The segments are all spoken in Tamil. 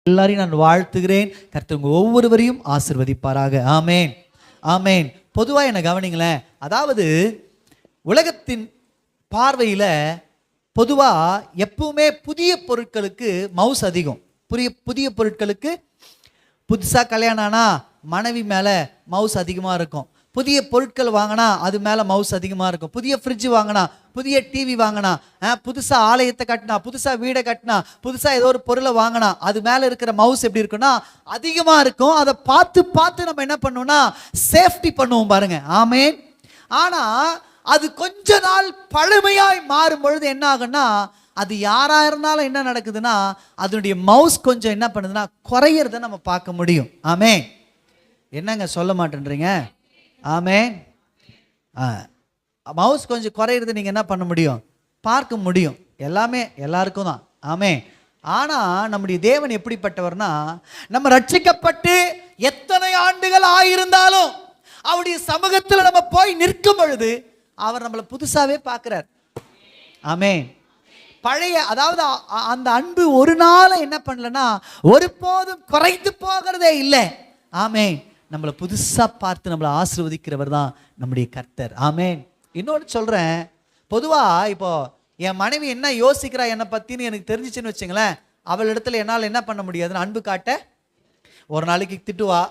எல்லாரையும் நான் வாழ்த்துகிறேன். கர்த்தர் உங்க ஒவ்வொருவரையும் ஆசீர்வதிப்பாராக. ஆமேன், ஆமேன். பொதுவாக என்ன கவனிங்களேன், அதாவது உலகத்தின் பார்வையில் பொதுவாக எப்பவுமே புதிய பொருட்களுக்கு மவுஸ் அதிகம். புதிய பொருட்களுக்கு புதுசாக கல்யாணம் ஆனால் மனைவி மேலே மவுஸ் அதிகமாக இருக்கும். புதிய பொருட்கள் வாங்கினா அது மேலே மவுஸ் அதிகமாக இருக்கும். புதிய ஃப்ரிட்ஜ் வாங்கினா, புதிய டிவி வாங்கினா, புதுசாக ஆலயத்தை கட்டினா, புதுசாக வீடை கட்டினா, புதுசாக ஏதோ ஒரு பொருளை வாங்கினா அது மேலே இருக்கிற மவுஸ் எப்படி இருக்குன்னா அதிகமாக இருக்கும். அதை பார்த்து பார்த்து நம்ம என்ன பண்ணுவோம்னா சேஃப்டி பண்ணுவோம் பாருங்க. ஆமேன். ஆனால் அது கொஞ்ச நாள் பழமையாய் மாறும் பொழுது என்ன ஆகுன்னா அது யாராக இருந்தாலும் என்ன நடக்குதுன்னா அதனுடைய மவுஸ் கொஞ்சம் என்ன பண்ணுதுன்னா குறையிறத நம்ம பார்க்க முடியும். ஆமேன். என்னங்க சொல்ல மாட்டேன்றீங்க? ஆமேன். மவுஸ் கொஞ்சம் குறையிறது நீங்கள் என்ன பண்ண முடியும்? பார்க்க முடியும். எல்லாமே எல்லாருக்கும் தான். ஆமேன். ஆனால் நம்முடைய தேவன் எப்படிப்பட்டவர்னா நம்ம ரட்சிக்கப்பட்டு எத்தனை ஆண்டுகள் ஆயிருந்தாலும் அவருடைய சமூகத்தில் நம்ம போய் நிற்கும் பொழுது அவர் நம்மளை புதுசாகவே பார்க்குறார். ஆமேன். பழைய அதாவது அந்த அன்பு ஒரு நாள் என்ன பண்ணலன்னா ஒருபோதும் குறைந்து போகிறதே இல்லை. ஆமேன். நம்மளை புதுசாக பார்த்து நம்மளை ஆசீர்வதிக்கிறவர் தான் நம்முடைய கர்த்தர். ஆமேன். இன்னொன்று சொல்கிறேன், பொதுவாக இப்போ என் மனைவி என்ன யோசிக்கிறா என்னை பற்றின்னு எனக்கு தெரிஞ்சிச்சுன்னு வச்சுங்களேன், அவள் இடத்துல என்னால் என்ன பண்ண முடியாதுன்னு அன்பு காட்ட ஒரு நாளைக்கு திட்டுவா,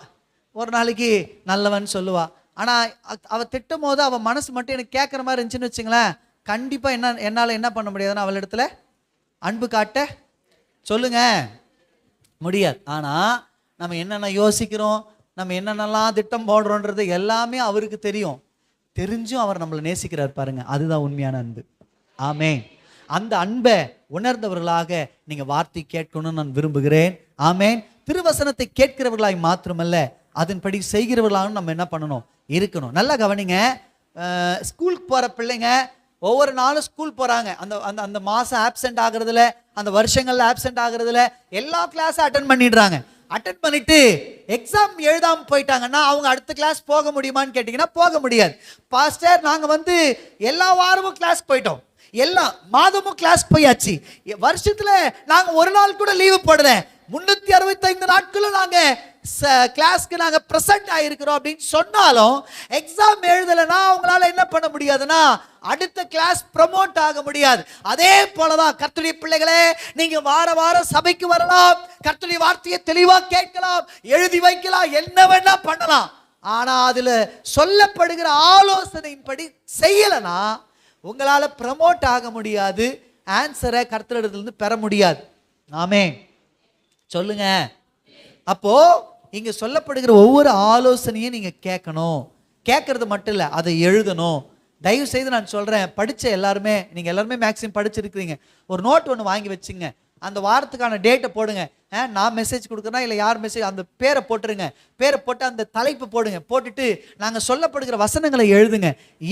ஒரு நாளைக்கு நல்லவன் சொல்லுவா. ஆனால் அவள் திட்டும் போது அவள் மனசு மட்டும் எனக்கு கேட்குற மாதிரி இருந்துச்சுன்னு வச்சுங்களேன், கண்டிப்பாக என்னால் என்ன பண்ண முடியாதுன்னு அவள் இடத்துல அன்பு காட்ட சொல்லுங்க முடியாது. ஆனால் நம்ம என்னென்ன யோசிக்கிறோம், நம்ம என்னென்னலாம் திட்டம் போடுறோன்றது எல்லாமே அவருக்கு தெரியும். தெரிஞ்சும் அவர் நம்மளை நேசிக்கிறார் பாருங்க. அதுதான் உண்மையான அன்பு. ஆமேன். அந்த அன்பை உணர்ந்தவர்களாக நீங்கள் வார்த்தை கேட்கணும்னு நான் விரும்புகிறேன். ஆமேன். திருவசனத்தை கேட்கிறவர்களாய் மாத்திரமல்ல அதன்படி செய்கிறவர்களாக நம்ம என்ன பண்ணணும் இருக்கணும். நல்லா கவனிங்க. ஸ்கூலுக்கு போகிற பிள்ளைங்க ஒவ்வொரு நாளும் ஸ்கூல் போகிறாங்க. அந்த அந்த அந்த மாதம் ஆப்சென்ட் ஆகுறதுல, அந்த வருஷங்களில் ஆப்சென்ட் ஆகுறதுல எல்லா கிளாஸும் அட்டன் பண்ணிடுறாங்க. அட்டன் பண்ணிட்டு எக்ஸாம் எழுதாமல் போயிட்டாங்கன்னா அவங்க அடுத்த கிளாஸ் போக முடியுமான்னு கேட்டிங்கன்னா போக முடியாது. பாஸ்டர் நாங்கள் எல்லா வாரமும் கிளாஸ் போயிட்டோம், எல்லா மாதமும் கிளாஸ் போயாச்சு, வருஷத்தில் நாங்கள் ஒரு நாள் கூட லீவு போடல, 365 நாட்களும் நாங்கள் கிளாஸ்க்கு நாங்கள் ப்ரெசென்ட் ஆகிருக்கிறோம் அப்படின்னு சொன்னாலும் எக்ஸாம் எழுதலைன்னா அவங்களால என்ன பண்ண முடியாதுன்னா அடுத்த கிளாஸ் ப்ரமோட் ஆக முடியாது. அதே போலதான் கர்த்தருடைய பிள்ளைகளே, நீங்க வார வாரம் சபைக்கு வரலாம், கர்த்தருடைய வார்த்தையை தெளிவாக கேட்கலாம், எழுதி வைக்கலாம், என்ன வேணா பண்ணலாம். ஆனா அதுல சொல்லப்படுகிற ஆலோசனையின்படி செய்யலைன்னா உங்களால ப்ரமோட் ஆக முடியாது, ஆன்சரை கர்த்தரிடத்திலிருந்து பெற முடியாது. ஆமென் சொல்லுங்க. அப்போ இங்க சொல்லப்படுகிற ஒவ்வொரு ஆலோசனையும் நீங்க கேட்கணும். கேட்கறது மட்டும் இல்லை, அதை எழுதணும். தயவு செய்து நான் சொல்றேன், படிச்ச எல்லாருமே, நீங்க எல்லாருமே மேக்ஸிமம் படிச்சிருக்கிறீங்க, ஒரு நோட் ஒன்று வாங்கி வச்சுங்க. அந்த வாரத்துக்கான டேட்டை போடுங்க. நான் மெசேஜ் கொடுக்குறேன்னா இல்லை யார் மெசேஜ், அந்த பேரை போட்டுருங்க. பேரை போட்டு அந்த தலைப்பு போடுங்க. போட்டுட்டு நாங்கள் சொல்லப்படுகிற வசனங்களை எழுதுங்க.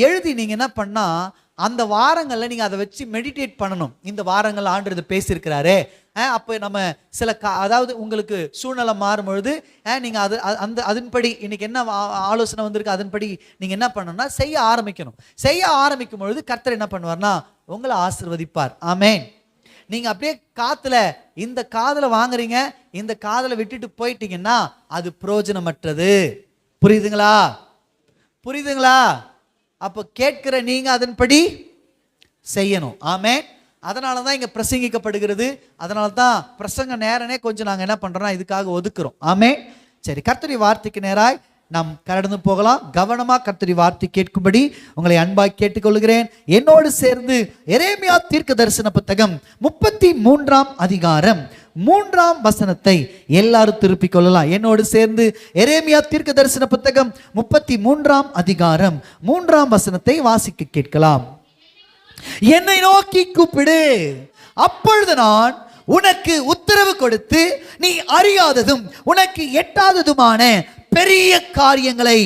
எழுதி நீங்கள் என்ன பண்ணால் அந்த வாரங்களில் நீங்கள் அதை வச்சு மெடிடேட் பண்ணணும். இந்த வாரங்கள் ஆண்டு பேசியிருக்கிறாரே, அப்போ நம்ம சில அதாவது உங்களுக்கு சூழ்நிலை மாறும் பொழுது நீங்கள் அதன்படி இன்னைக்கு என்ன ஆலோசனை வந்திருக்கு அதன்படி நீங்கள் என்ன பண்ணணும்னா செய்ய ஆரம்பிக்கணும். செய்ய ஆரம்பிக்கும் பொழுது கர்த்தர் என்ன பண்ணுவார்னா உங்களை ஆசீர்வதிப்பார். ஆமென். நீங்கள் அப்படியே காத்துல இந்த காதில் வாங்குறீங்க, இந்த காதில் விட்டுட்டு போயிட்டீங்கன்னா அது பிரயோஜனமற்றது. புரியுதுங்களா? புரியுதுங்களா? அப்போ கேட்கிற நீங்க அதன்படி செய்யணும். ஆமென். அதனால தான் இங்கே பிரசங்கிக்கப்படுகிறது. அதனால தான் பிரசங்க நேரனே கொஞ்சம் நாங்கள் என்ன பண்ணுறோம்னா இதுக்காக ஒதுக்குறோம். ஆமென். சரி, கர்த்தருடைய வார்த்தைக்கு நேராய் நாம் கடந்து போகலாம். கவனமாக கர்த்தருடைய வார்த்தை கேட்கும்படி உங்களை அன்பாய் கேட்டுக்கொள்கிறேன். என்னோடு சேர்ந்து எரேமியா தீர்க்க தரிசன புத்தகம் 33ஆம் அதிகாரம் 3ஆம் வசனத்தை எல்லாரும் திருப்பிக் கொள்ளலாம். என்னோடு சேர்ந்து எரேமியா தீர்க்க தரிசன புத்தகம் 33ஆம் அதிகாரம் 3ஆம் வசனத்தை வாசிக்க கேட்கலாம். என்னை நோக்கி கூப்பிடு, அப்பொழுது நான் உனக்கு உத்தரவு கொடுத்து நீ அறியாததும் உனக்கு எட்டாததுமான பெரிய காரியங்களை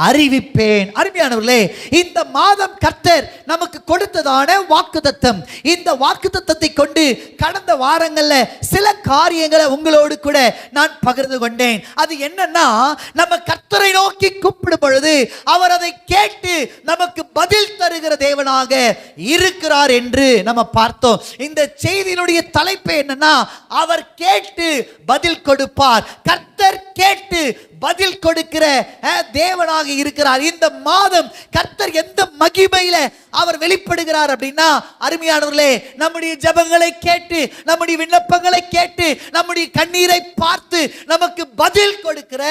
அறிவிப்பேன். அருமையானவர்களே, இந்த மாதம் கர்த்தர் நமக்கு கொடுத்ததான வாக்குத்தத்தம். இந்த வாக்குத்தத்தத்தை கொண்டு கடந்த வாரங்கள்ல சில காரியங்களை உங்களோடு கூட நான் பகிர்ந்து கொண்டேன். அது என்னன்னா, நம்ம கர்த்தரை நோக்கி கூப்பிடும் பொழுது அவர் அதை கேட்டு நமக்கு பதில் தருகிற தேவனாக இருக்கிறார் என்று நம்ம பார்த்தோம். இந்த செய்தியினுடைய தலைப்பு என்னன்னா, அவர் கேட்டு பதில் கொடுப்பார். கர்த்தர் கேட்டு பதில் கொடுக்கிற தேவனாக இருக்கிறார். இந்த மாதம் கர்த்தர் எந்த மகிமையில அவர் வெளிப்படுகிறார் அப்படின்னா, அருமையானவர்களே, நம்முடைய ஜெபங்களை கேட்டு, நம்முடைய விண்ணப்பங்களை கேட்டு, நம்முடைய கண்ணீரை பார்த்து நமக்கு பதில் கொடுக்கிற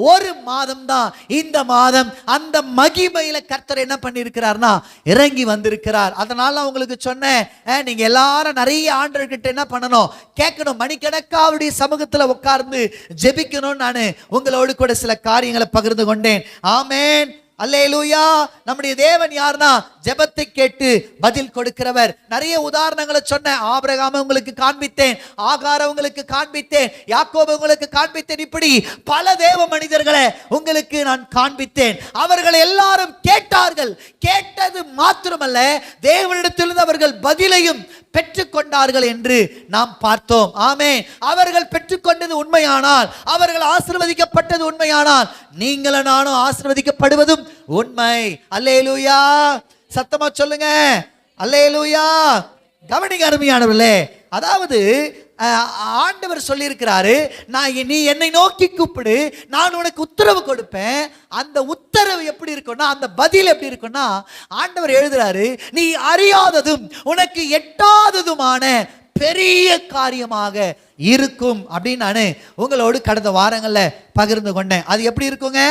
ஒரு மாதம் தான் இந்த மாதம். அந்த மகிமையில கர்த்தர் என்ன பண்ணியிருக்கிறார்னா இறங்கி வந்திருக்கிறார். அதனால உங்களுக்கு சொன்னேன், நீங்க எல்லாரும் நிறைய ஆண்டவர்கிட்ட என்ன பண்ணணும், கேட்கணும். மணிக்கணக்கா அவருடைய சமூகத்துல உட்கார்ந்து ஜெபிக்கணும். நான் உங்களோடு கூட சில காரியங்களை பகிர்ந்து கொண்டேன். ஆமென், அல்லேலூயா. நம்முடைய தேவன் யார்னா ஜெபத்தை கேட்டு பதில் கொடுக்கிறவர். நிறைய உதாரணங்களை சொன்னேன். ஆபிரகாம் உங்களுக்கு காண்பித்தேன், ஆகார் உங்களுக்கு காண்பித்தேன், யாக்கோபு உங்களுக்கு காண்பித்தேன். இப்படி பல தேவ மனிதர்களை உங்களுக்கு நான் காண்பித்தேன். அவர்கள் எல்லாரும் கேட்டார்கள். கேட்டது மாத்திரமல்ல, தேவனிடத்திலிருந்து அவர்கள் பதிலையும் பெற்றுக்கொண்டார்கள் என்று நாம் பார்த்தோம். ஆமென். அவர்கள் பெற்றுக்கொண்டது உண்மையானால், அவர்கள் ஆசீர்வதிக்கப்பட்டது உண்மையானால், நீங்களும் நானும் ஆசீர்வதிக்கப்படுவதும் உண்மை. அல்லேலூயா. சத்தமா சொல்லுங்க, அல்லேலூயா. கவனிங்க அருமையானவர்களே, அதாவது ஆண்டவர் சொல்லி இருக்கிறாரு, நீ என்னை நோக்கி கூப்பிடு, நான் உனக்கு உத்தரவு கொடுப்பேன். அந்த உத்தரவு எப்படி இருக்கும்னா, அந்த பதில் எப்படி இருக்கும்னா, ஆண்டவர் எழுதுறாரு, நீ அறியாததும் உனக்கு எட்டாததுமான பெரிய காரியமாக இருக்கும் அப்படின்னு நான் உங்களோடு கடந்த வாரங்கள்ல பகிர்ந்து கொண்டேன். அது எப்படி இருக்குங்க?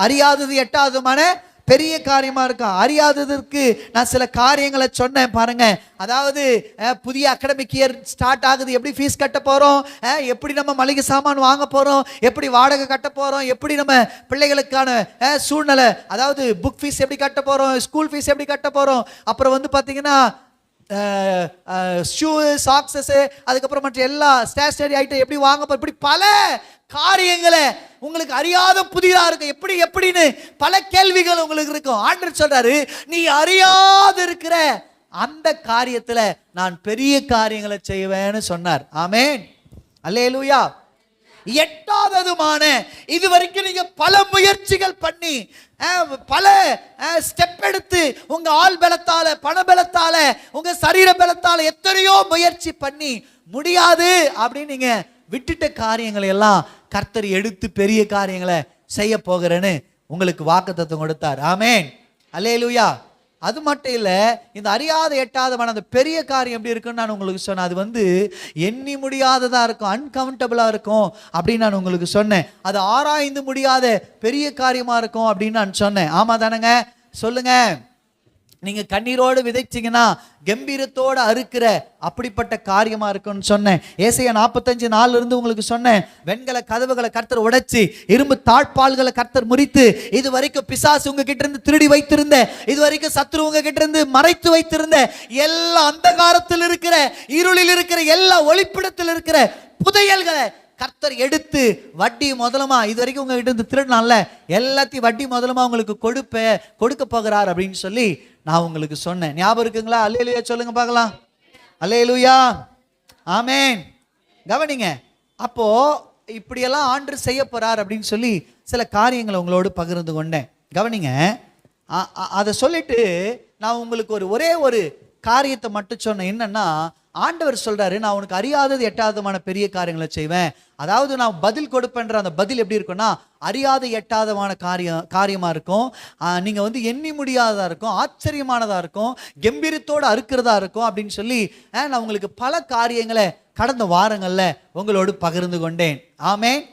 அறியாதது எட்டாததுமான பெரிய காரியமா இருக்கும். அறியாததற்கு நான் சில காரியங்களை சொன்னேன் பாருங்க. அதாவது புதிய அகாடமிக் இயர் ஸ்டார்ட் ஆகுது. எப்படி ஃபீஸ் கட்ட போறோம், எப்படி நம்ம மளிகை சாமான் வாங்க போறோம், எப்படி வாடகை கட்ட போறோம், எப்படி நம்ம பிள்ளைகளுக்கான சூழ்நிலை, அதாவது புக் ஃபீஸ் எப்படி கட்ட போறோம், ஸ்கூல் ஃபீஸ் எப்படி கட்ட போறோம், அப்புறம் வந்து பார்த்தீங்கன்னா ஷூ சாக்ஸஸ், அதுக்கப்புறம் மற்ற எல்லா ஸ்டேஷனரி ஐட்டம் எப்படி வாங்க போறோம், இப்படி பல காரியங்களை உங்களுக்கு அறியாத புதிதா இருக்கு. எப்படி எப்படின்னு பல கேள்விகள் உங்களுக்கு இருக்கும். ஆண்டவர் சொல்றாரு, நீ அறியாது இருக்கிற அந்த காரியத்துல நான் பெரிய காரியங்களை செய்வேன்னு சொன்னார். ஆமென், அல்லேலூயா. எட்டாததுமான, இதுவரைக்கும் நீங்க பல முயற்சிகள் பண்ணி பல ஸ்டெப் எடுத்து உங்க ஆள் பலத்தால, பண பலத்தால, உங்க சரீர பலத்தால எத்தனையோ முயற்சி பண்ணி முடியாது அப்படின்னு நீங்க விட்டுட்ட காரியங்களை எல்லாம் கர்த்தர் எடுத்து பெரிய காரியங்களை செய்ய போகிறேன்னு உங்களுக்கு வாக்குத்தத்தம் கொடுத்தார். ஆமென், அல்லேலூயா. அது மட்டும் இல்லை, இந்த அறியாத எட்டாதமான அந்த பெரிய காரியம் எப்படி இருக்குன்னு நான் உங்களுக்கு சொன்னேன். அது வந்து எண்ணி முடியாததாக இருக்கும், அன்கவுண்டபிளாக இருக்கும் அப்படின்னு நான் உங்களுக்கு சொன்னேன். அது ஆராய்ந்து முடியாத பெரிய காரியமாக இருக்கும் அப்படின்னு நான் சொன்னேன். ஆமாம் தானேங்க? சொல்லுங்க. நீங்க கண்ணீரோடு விதைச்சிங்கன்னா கம்பீரத்தோடு அறுக்கிற அப்படிப்பட்ட காரியமா இருக்குன்னு சொன்னேன். ஏசாயா 45:4 இருந்து உங்களுக்கு சொன்னேன். வெண்கல கதவுகளை கர்த்தர் உடைச்சு, இரும்பு தாழ்பால்களை கர்த்தர் முறித்து, இது வரைக்கும் பிசாசு உங்ககிட்ட இருந்து திருடி வைத்திருந்த, இது வரைக்கும் சத்ரு உங்ககிட்ட இருந்து மறைத்து வைத்திருந்த எல்லா அந்தகாரத்தில் இருக்கிற, இருளில் இருக்கிற எல்லா ஒளிப்பிடத்தில் இருக்கிற புதையல்களை கர்த்தர் எடுத்து வட்டி முதலமா, இது வரைக்கும் உங்ககிட்ட இருந்து திருடனால எல்லாத்தையும் வட்டி முதலமா உங்களுக்கு கொடுக்க போகிறார் அப்படின்னு சொல்லி நான் உங்களுக்கு சொன்னேன். ஞாபகம் இருக்குங்களா? அல்லேலூயா சொல்லுங்க பார்க்கலாம். அல்லேலூயா, ஆமென். கவனிங்க, அப்போ இப்படியெல்லாம் ஆண்டவர் செய்ய போறார் அப்படின்னு சொல்லி சில காரியங்களை உங்களோடு பகிர்ந்து கொண்டேன். கவனிங்க, அதை சொல்லிட்டு நான் உங்களுக்கு ஒரே ஒரு காரியத்தை மட்டும் சொன்னேன். என்னன்னா, ஆண்டவர் சொல்றாரு, நான் உனக்கு அறியாதது எட்டாததுமான பெரிய காரியங்களை செய்வேன். அதாவது நான் பதில் கொடுப்பேன்ற அந்த பதில் எப்படி இருக்கும்னா, அறியாத எட்டாதமான காரியமா இருக்கும். நீங்க வந்து எண்ணி முடியாததா இருக்கும், ஆச்சரியமானதா இருக்கும், கம்பீரத்தோடு அறுக்கிறதா இருக்கும் அப்படின்னு சொல்லி நான் உங்களுக்கு பல காரியங்களை கடந்த வாரங்கள்ல உங்களோடு பகிர்ந்து கொண்டேன். ஆமென்.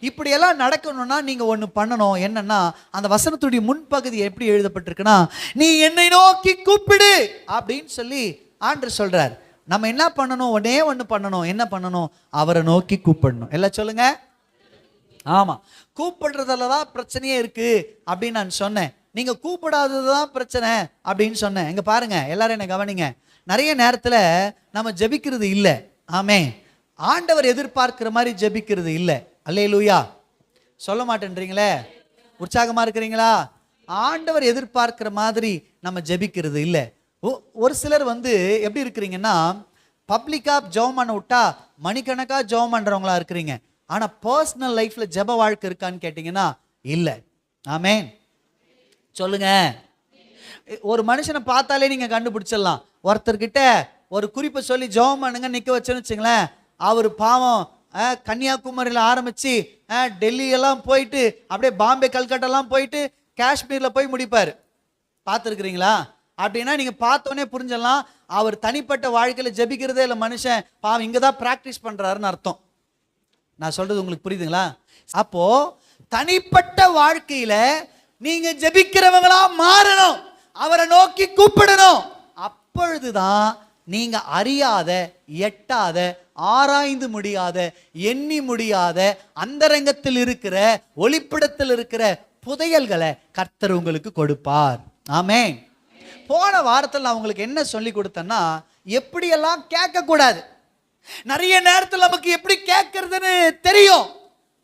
இப்படியெல்லாம் நடக்கணும்னா நீங்க ஒன்று பண்ணணும். என்னன்னா, அந்த வசனத்துடைய முன்பகுதி எப்படி எழுதப்பட்டிருக்குன்னா, நீ என்னை நோக்கி கூப்பிடு அப்படின்னு சொல்லி ஆண்டவர் சொல்றார். நம்ம என்ன பண்ணணும்? ஒன்று பண்ணணும். என்ன பண்ணணும்? அவரை நோக்கி கூப்பிடணும். எல்லாம் சொல்லுங்க. ஆமா, கூப்பிடுறதுல தான் பிரச்சனையே இருக்கு அப்படின்னு நான் சொன்னேன். நீங்க கூப்பிடாததுதான் பிரச்சனை அப்படின்னு சொன்னேன். இங்க பாருங்க, எல்லாரும் என்ன கவனிங்க. நிறைய நேரத்துல நம்ம ஜெபிக்கிறது இல்லை. ஆமே, ஆண்டவர் எதிர்பார்க்கிற மாதிரி ஜெபிக்கிறது இல்லை. அல்லேலூயா. சொல்ல மாட்டேன்றீங்களே, உற்சாகமா இருக்கிறீங்களா? ஆண்டவர் எதிர்பார்க்கிற மாதிரி நம்ம ஜெபிக்கிறது இல்லை. ஒரு சிலர் எப்படி இருக்கிறீங்கன்னா, பப்ளிக்கா ஜெபம் பண்ண விட்டா மணிக்கணக்கா ஜெபம் பண்றவங்களா இருக்கிறீங்க. ஆனா பர்சனல் லைஃப்ல ஜெப வாழ்க்கை இருக்கான்னு கேட்டீங்கன்னா இல்லை. ஆமென் சொல்லுங்க. ஒரு மனுஷனை பார்த்தாலே நீங்க கண்டுபிடிச்சிடலாம். ஒருத்தர்கிட்ட ஒரு குறிப்பை சொல்லி ஜெபம் பண்ணுங்க நிக்க வச்சேன்னு வச்சுங்களேன், அவர் பாவம் கன்னியாகுமரியில் ஆரம்பிச்சு டெல்லி எல்லாம் போயிட்டு அப்படியே பாம்பே கல்கட்டெல்லாம் போயிட்டு காஷ்மீர்ல போய் முடிப்பாரு. பார்த்துருக்கிறீங்களா? அப்படின்னா நீங்க பார்த்தோன்னே புரிஞ்சிடலாம், அவர் தனிப்பட்ட வாழ்க்கையில ஜெபிக்கிறதே இல்லை மனுஷன், பாவம் இங்கதான் பிராக்டிஸ் பண்றாருன்னு அர்த்தம். நான் சொல்றது உங்களுக்கு புரியுதுங்களா? அப்போ தனிப்பட்ட வாழ்க்கையில நீங்க ஜெபிக்கிறவங்களா மாறணும், அவரை நோக்கி கூப்பிடணும். அப்பொழுதுதான் நீங்க அறியாத, எட்டாத, ஆராய்ந்து முடியாத, எண்ணி முடியாத அந்தரங்கத்தில் இருக்கிற, ஒளிப்பிடத்தில் இருக்கிற புதையல்களை கர்த்தர் உங்களுக்கு கொடுப்பார். ஆமென். போன வாரத்தில் நான் உங்களுக்கு என்ன சொல்லி கொடுத்தேன்னா, எப்படியெல்லாம் கேட்க கூடாது. நிறைய நேரத்தில் நமக்கு எப்படி கேட்கறதுன்னு தெரியும்,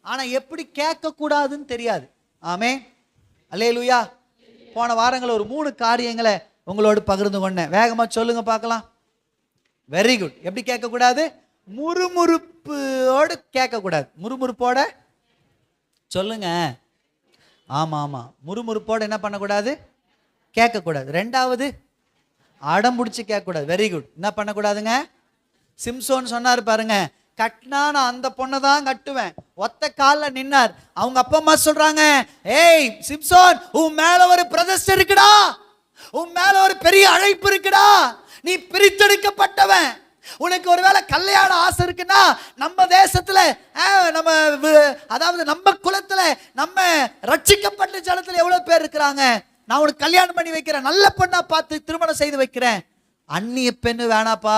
ஆனா எப்படி கேட்க கூடாதுன்னு தெரியாது. ஆமென் அல்லேலூயா. போன வாரங்கள் ஒரு 3 காரியங்களை உங்களோடு பகிர்ந்து கொண்டேன். வேகமா சொல்லுங்க பார்க்கலாம். Very good. எப்படி கேட்கக்கூடாது? முறுமுறுப்போடு கேட்கக்கூடாது. முறுமுறுப்போட சொல்லுங்க. ஆமா ஆமா, முறுமுறுப்போட என்ன பண்ணக்கூடாது? கேட்கக்கூடாது. 2வது அடம் பிடிச்சி கேட்கக்கூடாது. Very good. என்ன பண்ணக்கூடாதுங்க? சிம்சோன் சொன்னார் பாருங்க, கட்டினா நான் அந்த பொண்ணை தான் கட்டுவேன். ஒத்த காலில் நின்னார். அவங்க அப்பா அம்மா சொல்றாங்க, ஏய் சிம்சோன், உன் மேல ஒரு பிரதிஷ்டை இருக்குடா, உன் மேல ஒரு பெரிய அழைப்பு இருக்குடா, நீ பிரித்தெடுக்கப்பட்டவன். உனக்கு ஒருவேளை கல்யாண ஆசை இருக்குன்னா, நம்ம தேசத்துல அதாவது நம்ம குலத்துல, நம்ம ரட்சிக்கப்பட்ட ஜனத்துல எவ்வளவு பேர் இருக்கிறாங்க, நான் உனக்கு கல்யாணம் பண்ணி வைக்கிறேன், நல்ல பொண்ணா பார்த்து திருமணம் செய்து வைக்கிறேன். அந்நிய பெண்ணு வேணாப்பா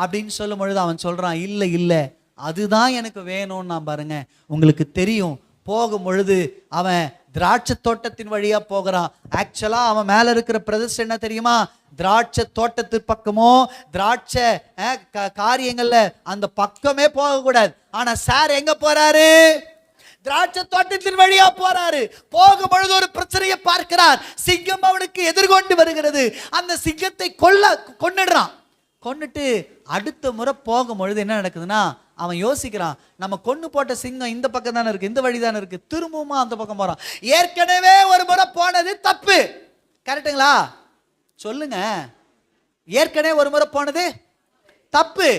அப்படின்னு சொல்லும் பொழுது அவன் சொல்றான், இல்லை இல்லை அதுதான் எனக்கு வேணும்னு. நான் பாருங்க, உங்களுக்கு தெரியும், போகும் பொழுது அவன் திராட்சை தோட்டத்தின் வழியா போகிறான். ஆக்சுவலா அவன் மேல இருக்கிற பிரதிஷ்டை என்ன தெரியுமா? திராட்சை தோட்டத்து பக்கமோ திராட்சை காரியங்கள்ல அந்த பக்கமே போக கூடாது. ஆனா சார் எங்க போறாரு? திராட்சை தோட்டத்தின் வழியா போறாரு. போகும் பொழுது ஒரு பிரச்சனையை பார்க்கிறார். சிங்கம் அவனுக்கு எதிர்கொண்டு வருகிறது. அந்த சிங்கத்தை கொன்னுடுறான். கொன்னுட்டு அடுத்த முறை போகும் பொழுது என்ன நடக்குதுன்னா, அவன் யோசிக்கிறான், நம்ம கொன்னு போட்ட சிங்கம் இந்த பக்கம் தானே இருக்கு, இந்த வழி தானே இருக்கு, திரும்பவும் அந்த பக்கம் போறான். ஏற்கனவே ஒரு முறை போனது தப்பு. கரெக்டுங்களா? சொல்லுங்க. ஏற்கனவே ஒரு முறை போனது தப்பு.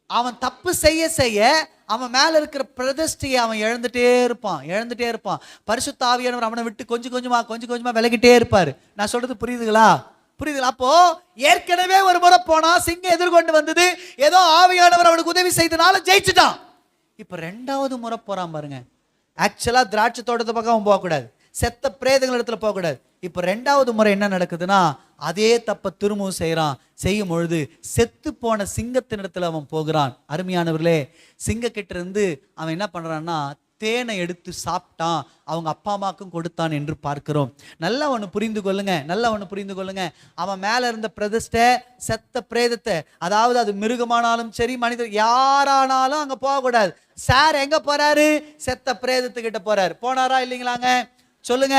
அவன் தப்பு செய்ய செய்ய அவன் மேல இருக்கிற பிரதிஷ்டையை அவன் இழந்துட்டே இருப்பான். பரிசுத்த ஆவியானவர் அவனை விட்டு கொஞ்சம் கொஞ்சமா விலகிட்டே இருப்பாரு. நான் சொல்றது புரியுதுங்களா? அப்போ ஏற்கனவே ஒரு முறை போனா, சிங்கம் எதிர்கொண்டு வந்தது, ஏதோ ஆவியானவர் அவனுக்கு உதவி செய்தனால ஜெயிச்சுட்டான். இப்ப 2வது முறை போறான் பாருங்க. ஆக்சுவலா திராட்சை தோட்டத்தை பக்கம் அவன் போகக்கூடாது, செத்த பிரேதங்கள் இடத்துல போகக்கூடாது. இப்ப 2வது முறை என்ன நடக்குதுன்னா, அதே தப்ப திரும்பவும் செய்யும் பொழுது செத்து போன சிங்கத்தின் இடத்துல அவன் போகிறான். அருமையானவர்களே, சிங்க கிட்ட இருந்து அவன் என்ன பண்றான்னா, தேனை எடுத்து சாப்பிட்டான், அவங்க அப்பா அம்மாக்கும் கொடுத்தான் என்று பார்க்கிறோம். நல்லா ஒன்று புரிந்து கொள்ளுங்க. அவன் மேல இருந்த பிரதிஷ்டை, செத்த பிரேதத்தை, அதாவது அது மிருகமானாலும் சரி மனிதர் யாரானாலும் அங்க போகக்கூடாது. சார் எங்க போறாரு? செத்த பிரேதத்துக்கிட்ட போறாரு. போனாரா இல்லைங்களாங்க? சொல்லுங்க.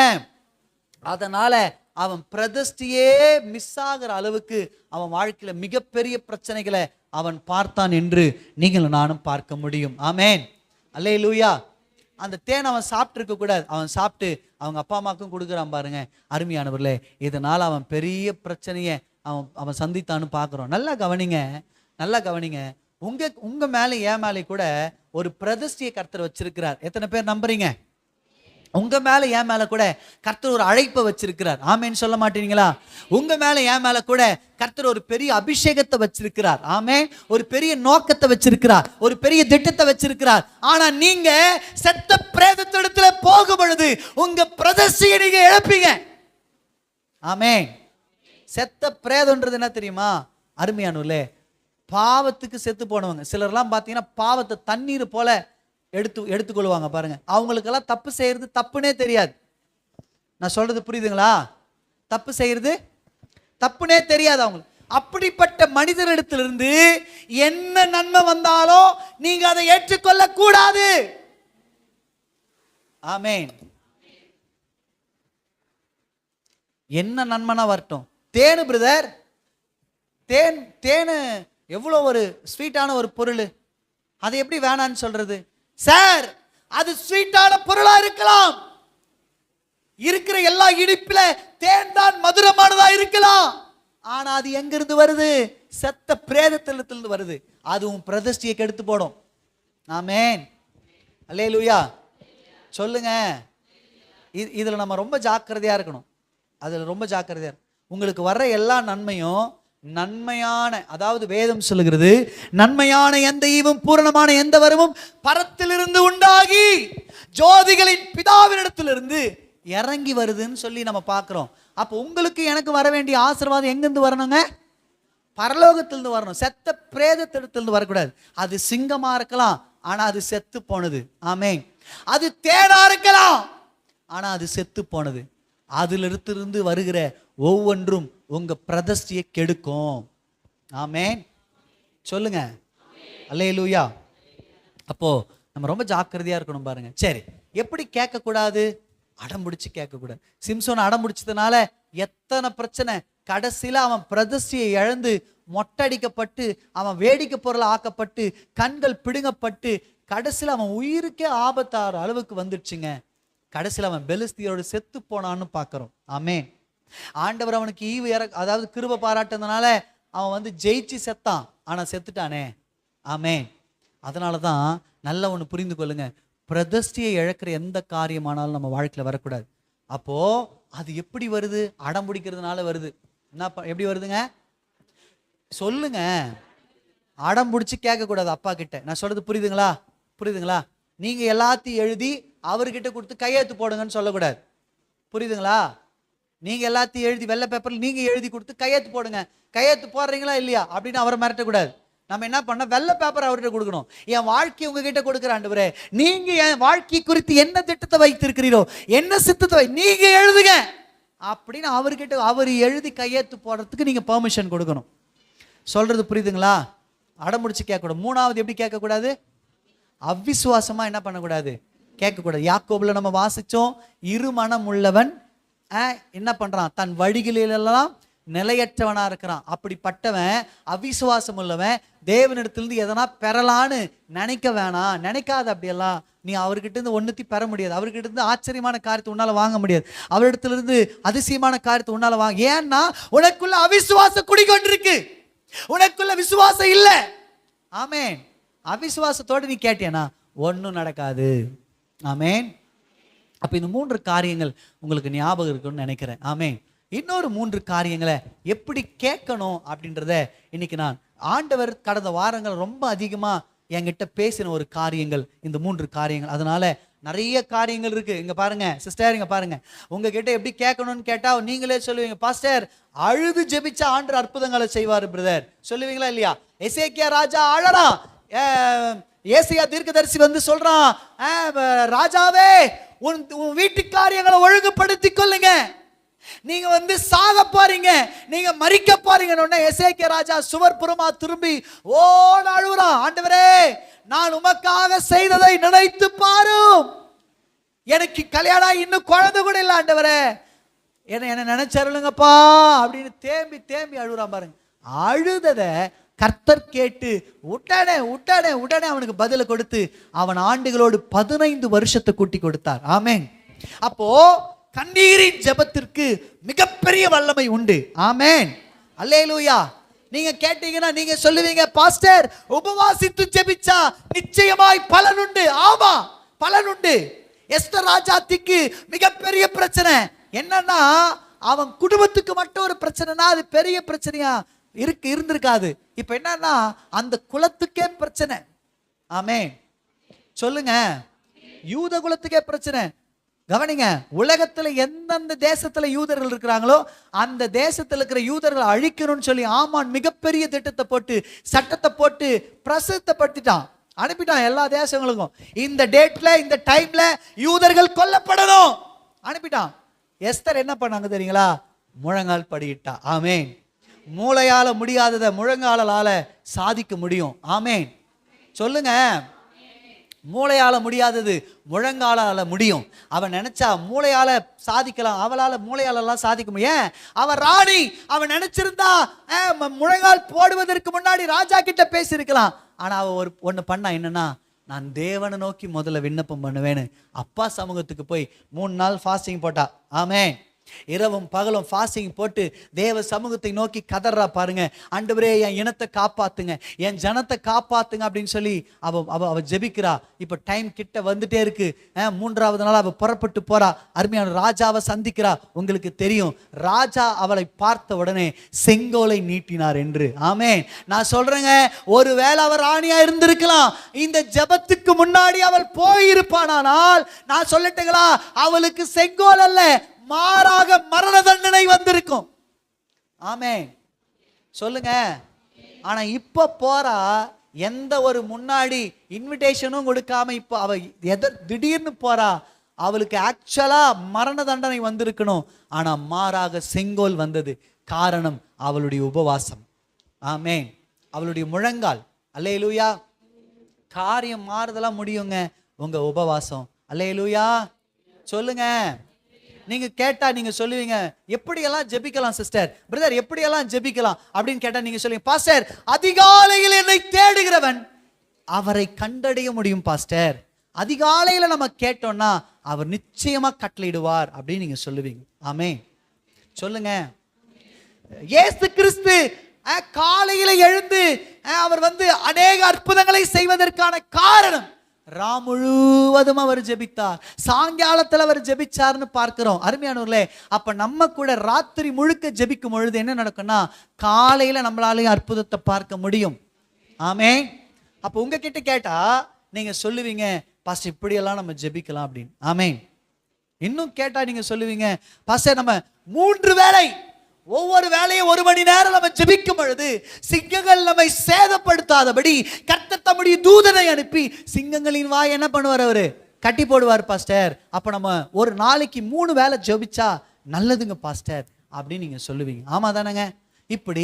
அதனால அவன் பிரதிஷ்டையே மிஸ் ஆகிற அளவுக்கு அவன் வாழ்க்கையில மிகப்பெரிய பிரச்சனைகளை அவன் பார்த்தான் என்று நீங்களும் நானும் பார்க்க முடியும். ஆமென் அல்லேலூயா. அந்த தேன் அவன் சாப்பிட்டு இருக்க கூடாது, அவன் சாப்பிட்டு அவங்க அப்பா அம்மாக்கும் கொடுக்குறான் பாருங்க. அருமையானவர்களே, இதனால அவன் பெரிய பிரச்சனையை அவன் சந்தித்தான்னு பார்க்குறோம். நல்லா கவனிங்க. உங்க மேலே என் மேலே கூட ஒரு பிரதிஷ்டையை கர்த்தர் வச்சிருக்கிறார். எத்தனை பேர் நம்புறீங்க? உங்க மேல என் மேல கூட கர்த்தர் ஒரு அழைப்பை வச்சிருக்கிறார். ஆமேன்னு சொல்ல மாட்டீங்களா? உங்க மேல என் மேல கூட கர்த்தர் ஒரு பெரிய அபிஷேகத்தை வச்சிருக்கிறார். ஆமென். ஒரு பெரிய நோக்கத்தை வச்சிருக்கிறார், ஒரு பெரிய திட்டத்தை வச்சிருக்கிறார். ஆனா நீங்க செத்த பிரேதத்திடத்துல போகும் பொழுது உங்க பிரதிஷ்டையை நீங்க இழப்பீங்க. ஆமென். செத்த பிரேதம்ன்றது என்ன தெரியுமா? அருமையானவர்களே, பாவத்துக்கு செத்து போனவங்க சிலர்லாம் பார்த்தீங்கன்னா பாவத்தை தண்ணீர் போல எடுத்துக்கொள்வாங்க பாருங்க. அவங்களுக்கெல்லாம் தப்பு செய்யறது தப்புனே தெரியாது. நான் சொல்றது புரியுதுங்களா? தப்பு செய்யறது தப்புனே தெரியாது அவங்களுக்கு. அப்படிப்பட்ட மனிதரிடத்திலிருந்து என்ன நன்மை வந்தாலும் நீங்க அதை ஏற்றுக்கொள்ள கூடாது. ஆமென். என்ன நன்மைனா வரட்டும். தேனு பிரதர், தேனு எவ்வளோ ஒரு ஸ்வீட்டான ஒரு பொருள், அதை எப்படி வேணான்னு சொல்றது? சார், அது ஸ்வீட்டான பொருளா இருக்கலாம், இருக்கிற எல்லா இனிப்புல தேன் தான் மதுரமானதா இருக்கலாம், ஆனா அது எங்க இருந்து வருது? செத்த பிரேதத்திலிருந்து வருது. அதுவும் பிரதிஷ்டையை கெடுத்து போடும். ஆமென். அல்லேலூயா சொல்லுங்க. இதுல நம்ம ரொம்ப ஜாக்கிரதையா இருக்கணும். அதுல ரொம்ப ஜாக்கிரதையா. உங்களுக்கு வர்ற எல்லா நன்மையும் நன்மையான, அதாவது வேதம் சொல்லுகிறது, நன்மையான எந்த ஈவும் பூரணமான எந்த வரமும் பரத்திலிருந்து உண்டாகி ஜோதிகளின் பிதாவினிடத்திலிருந்து இறங்கி வருதுன்னு சொல்லி நம்ம பார்க்கிறோம். அப்போ உங்களுக்கு எனக்கு வர வேண்டிய ஆசீர்வாதம் எங்கிருந்து வரணுங்க? பரலோகத்திலிருந்து வரணும். செத்த பிரேதத்திலிருந்து வரக்கூடாது. அது சிங்கமா இருக்கலாம், ஆனா அது செத்து போனது. ஆமென். அது தேனா இருக்கலாம், ஆனா அது செத்து போனது. அதிலிருந்து வருகிற ஒவ்வொன்றும் உங்க பிரதிஷ்டையை கெடுக்கும். ஆமென் சொல்லுங்க. அல்லேலூயா. அப்போ நம்ம ரொம்ப ஜாக்கிரதையா இருக்கணும் பாருங்க. சரி, எப்படி கேட்க கூடாது? அடம்பிடிச்சு கேட்க கூடாது. சிம்சோன் அடம்பிடிச்சதுனால எத்தனை பிரச்சனை. கடைசியில அவன் பிரதிஷ்டையை இழந்து மொட்டடிக்கப்பட்டு அவன் வேடிக்கை பொருள் ஆக்கப்பட்டு கண்கள் பிடுங்கப்பட்டு கடைசியில் அவன் உயிருக்கே ஆபத்தார அளவுக்கு வந்துடுச்சுங்க. கடைசியில் அவன் பெலிஸ்தியரோடு செத்து போனான்னு பார்க்கிறோம். ஆமென். ஆண்டவர் அவனுக்கு ஈவு அதாவது கிருபை பாராட்டினதுனால அவன் ஜெயிச்சு செத்தான், ஆனா செத்துட்டானே. ஆமென். அதனால தான் நல்ல ஒன்று புரிந்து கொள்ளுங்க, பிரதிஷ்டையை இழக்கிற எந்த காரியமானாலும் நம்ம வாழ்க்கையில் வரக்கூடாது. அப்போ அது எப்படி வருது? அடம் பிடிக்கிறதுனால வருது. என்ன எப்படி வருதுங்க சொல்லுங்க. அடம் பிடிச்சி கேட்கக்கூடாது அப்பா கிட்ட. நான் சொல்றது புரியுதுங்களா? புரியுதுங்களா? நீங்க எல்லாத்தையும் எழுதி அவர்கிட்ட கொடுத்து கையெழுத்து போடுங்கன்னு சொல்லக்கூடாது. புரியுதுங்களா? நீங்க எல்லாத்தையும் எழுதி வெள்ளை பேப்பர்ல நீங்க எழுதி கொடுத்து கையெழுத்து போடுங்க, கையெழுத்து போடுறீங்களா இல்லையா அப்படின்னு அவரை மிரட்டக்கூடாது. நம்ம என்ன பண்ண, வெள்ளை பேப்பர் அவர்கிட்ட கொடுக்கணும். என் வாழ்க்கை உங்ககிட்ட கொடுக்குற ஆண்டவரே, நீங்க என் வாழ்க்கை குறித்து என்ன திட்டத்தை வைத்திருக்கிறீரோ, என்ன சித்தத்தை நீங்க எழுதுங்க அப்படின்னு அவர்கிட்ட அவர் எழுதி கையெழுத்து போடுறதுக்கு நீங்க பெர்மிஷன் கொடுக்கணும். சொல்றது புரியுதுங்களா? அடம்பிடிச்சு கேட்கக்கூடாது. மூணாவது எப்படி கேட்கக்கூடாது? அவ்விசுவாசமா என்ன பண்ணக்கூடாது? கேட்கக்கூடாது. யாக்கோபுல நம்ம வாசிச்சோம், இருமனம் உள்ளவன் என்ன பண்றான்? தன் வழிகளிலெல்லாம் நிலையற்றவனா இருக்கிறான். அப்படிப்பட்டவன் அவிசுவாசம் உள்ளவன் தேவனிடத்திலிருந்து எதனா பெறலான்னு நினைக்க வேணாம். நினைக்காத. அப்படியெல்லாம் நீ அவர்கிட்ட இருந்து ஒன்னுத்தி பெற முடியாது. அவர்கிட்ட இருந்து ஆச்சரியமான காரியத்தை உன்னால வாங்க முடியாது. அவரிடத்திலிருந்து அதிசயமான காரியத்தை உன்னால வாங்க. ஏன்னா உனக்குள்ள அவிசுவாசம் குடிக்கொண்டிருக்கு, உனக்குள்ள விசுவாசம் இல்ல. ஆமென். அவிசுவாசத்தோடு நீ கேட்டியனா ஒன்னும் நடக்காது. ஆமென். அப்ப இந்த 3 காரியங்கள் உங்களுக்கு ஞாபகம் இருக்குன்னு நினைக்கிறேன். ஆமென். இன்னொரு 3 காரியங்களை எப்படி கேட்கணும் அப்படின்றத இன்னைக்கு நான் ஆண்டவர் கடந்த வாரங்கள் ரொம்ப அதிகமா என்கிட்ட பேசின ஒரு காரியங்கள் இந்த 3 காரியங்கள். அதனால நிறைய காரியங்கள் இருக்கு. இங்க பாருங்க சிஸ்டர், இங்க பாருங்க. உங்ககிட்ட எப்படி கேட்கணும்னு கேட்டா நீங்களே சொல்லுவீங்க, பாஸ்டர் அழுது ஜெபிச்சா ஆண்டவர் அற்புதங்களை செய்வாரு பிரதர், சொல்லுவீங்களா இல்லையா? எசேக்கியா ராஜா அழறான், ஏசாயா தீர்க்கதரிசி சொல்றான், ராஜாவே உன் வீட்டு காரியங்களை ஒழுங்குபடுத்தி கொள்ளுங்க, நீங்க சாக போறீங்க, நீங்க மரிக்க போறீங்க. எசேக்கியா ராஜா சுவர்புறமா திரும்பி ஓட அழுறான், ஆண்டவரே நான் உமக்காக செய்ததை நினைத்து பாரும், எனக்கு கல்யாணம் இன்னும் குழந்தை கூட இல்லை ஆண்டவரே, என்ன நினைச்சருளுங்கப்பா அப்படின்னு தேம்பி தேம்பி அழுறான் பாருங்க. அழுதத கர்த்தர் கேட்டு உடனே உடனே உடனே அவனுக்கு பதில கொடுத்து அவன் ஆண்டுகளோடு 15 வருஷத்தை கூட்டி கொடுத்தார். ஆமென். அப்போ கண்ணீரின் ஜெபத்திற்கு மிகப்பெரிய வல்லமை உண்டு. ஆமென். அல்லேலூயா. நீங்க கேட்டீங்கன்னா நீங்க சொல்லுவீங்க, பாஸ்டர் உபவாசித்து ஜெபிச்சா நிச்சயமாய் பலன் உண்டு. ஆமா, பலன் உண்டு. எஸ்தர் ராஜாத்திக்கு மிகப்பெரிய பிரச்சனை என்னன்னா, அவன் குடும்பத்துக்கு மட்டும் ஒரு பிரச்சனைனா அது பெரிய பிரச்சனையா இருந்திருக்காது. இப்ப என்னன்னா அந்த குலத்துக்கே பிரச்சனை. ஆமென். சொல்லுங்க. யூத குலத்துக்கே பிரச்சனை. கவனிங்க, உலகத்துல எந்தெந்த தேசத்துல யூதர்கள் இருக்கிறாங்களோ அந்த தேசத்துல இருக்கிற யூதர்களை அழிக்கணும்னு சொல்லி ஆமான் மிகப்பெரிய திட்டத்தை போட்டு சட்டத்தை போட்டு பிரசித்தப்படுத்திட்டான், அனுப்பிட்டான் எல்லா தேசங்களுக்கும். இந்த டேட்ல இந்த டைம்ல யூதர்கள் கொல்லப்படணும் அனுப்பிட்டான். எஸ்தர் என்ன பண்ணாங்க தெரியுங்களா? முழங்கால் படியிட்டா. ஆமென். மூளையால முடியாததை முழங்காலால சாதிக்க முடியும். ஆமென். சொல்லுங்க. மூளையால முடியாதது முழங்காலால முடியும். அவன் நினைச்சா மூளையால சாதிக்கலாம், அவளால மூளையாலெல்லாம் சாதிக்க முடியும். அவன் ராணி, அவன் நினைச்சிருந்தா முழங்கால் போடுவதற்கு முன்னாடி ராஜா கிட்ட பேசியிருக்கலாம். ஆனா அவ ஒண்ணு பண்ணா, என்னன்னா, நான் தேவனை நோக்கி முதல்ல விண்ணப்பம் பண்ணுவேன்னு அப்பா சமூகத்துக்கு போய் 3 நாள் ஃபாஸ்டிங் போட்டா. ஆமென். இரவும் பகலும் ஃபாஸ்டிங் போட்டு தேவ சமூகத்தை நோக்கி கதறா பாருங்க. ஆண்டவரே, என் இனத்தை காப்பாத்துங்க, என் ஜனத்தை காப்பாத்துங்க அப்படின்னு சொல்லி அவ ஜெபிக்கிறா. இப்ப டைம் கிட்ட வந்துட்டே இருக்கு. 3வது நாள் அவ புறப்பட்டு போறா. அருமையான ராஜாவை சந்திக்கிறா. உங்களுக்கு தெரியும், ராஜா அவளை பார்த்த உடனே செங்கோலை நீட்டினார் என்று. ஆமென். நான் சொல்றேங்க, ஒருவேளை அவர் ராணியா இருந்திருக்கலாம், இந்த ஜெபத்துக்கு முன்னாடி அவள் போயிருப்பானால், நான் சொல்லட்டுங்களா, அவளுக்கு செங்கோல் அல்ல, மாறாக மரண தண்டனை வந்திருக்கும். ஆமென். சொல்லுங்க. ஆனா இப்ப போறா, எந்த ஒரு முன்னாடி இன்விடேஷனும் கொடுக்காம இப்ப அவ திடீர்னு போறா. அவளுக்கு ஆக்சுவலா மரண தண்டனை வந்திருக்கணும், ஆனா மாறாக செங்கோல் வந்தது. காரணம் அவளுடைய உபவாசம். ஆமென். அவளுடைய முழங்கால். அல்லேலூயா. காரியம் மாறுதலாம் முடியுங்க உங்க உபவாசம். அல்லேலூயா. சொல்லுங்க. நீங்க கேட்டா நீங்க சொல்லுவீங்க, எப்படியெல்லாம் ஜெபிக்கலாம் சிஸ்டர், பிரதர், எப்படியெல்லாம் ஜெபிக்கலாம் அப்படின்னு கேட்டா நீங்க சொல்லுவீங்க, பாஸ்டர், அதிகாலையில் என்னை தேடுகிறவன் அவரை கண்டடைய முடியும் பாஸ்டர். அதிகாலையில நம்ம கேட்டோம்னா அவர் நிச்சயமா கட்டளையிடுவார் அப்படின்னு நீங்க சொல்லுவீங்க. ஆமென். சொல்லுங்க. இயேசு கிறிஸ்து காலையில எழுந்து அவர் அநேக அற்புதங்களை செய்வதற்கான காரணம், முழுவதும் அவர் ஜெபித்தார். சாயங்காலத்தில் அவர் ஜெபிச்சார்னு பார்க்கிறோம். அருமையானவர்களே, அப்ப நம்ம கூட ராத்திரி முழுக்க ஜெபிக்கும் பொழுது என்ன நடக்கும்னா, காலையில நம்மளாலேயும் அற்புதத்தை பார்க்க முடியும். ஆமென். அப்ப உங்ககிட்ட கேட்டா நீங்க சொல்லுவீங்க, பாஸ்டர், இப்படியெல்லாம் நம்ம ஜெபிக்கலாம் அப்படின்னு. ஆமென். இன்னும் கேட்டா நீங்க சொல்லுவீங்க, பாஸ்டர், நம்ம 3 வேளை, ஒவ்வொரு வேளையும் 1 மணி நேரம் நம்ம ஜெபிக்கும் பொழுது சிங்கங்கள் நம்மை சேதப்படுத்தாதபடி கர்த்தர் தம்முடைய தூதனை அனுப்பி சிங்கங்களின் வாய் என்ன பண்ணுவார், அவரு கட்டி போடுவார் பாஸ்டர். அப்ப நம்ம ஒரு நாளைக்கு 3 வேளை ஜெபிச்சா நல்லதுங்க பாஸ்டர் அப்படின்னு நீங்க சொல்லுவீங்க. ஆமா தானங்க? இப்படி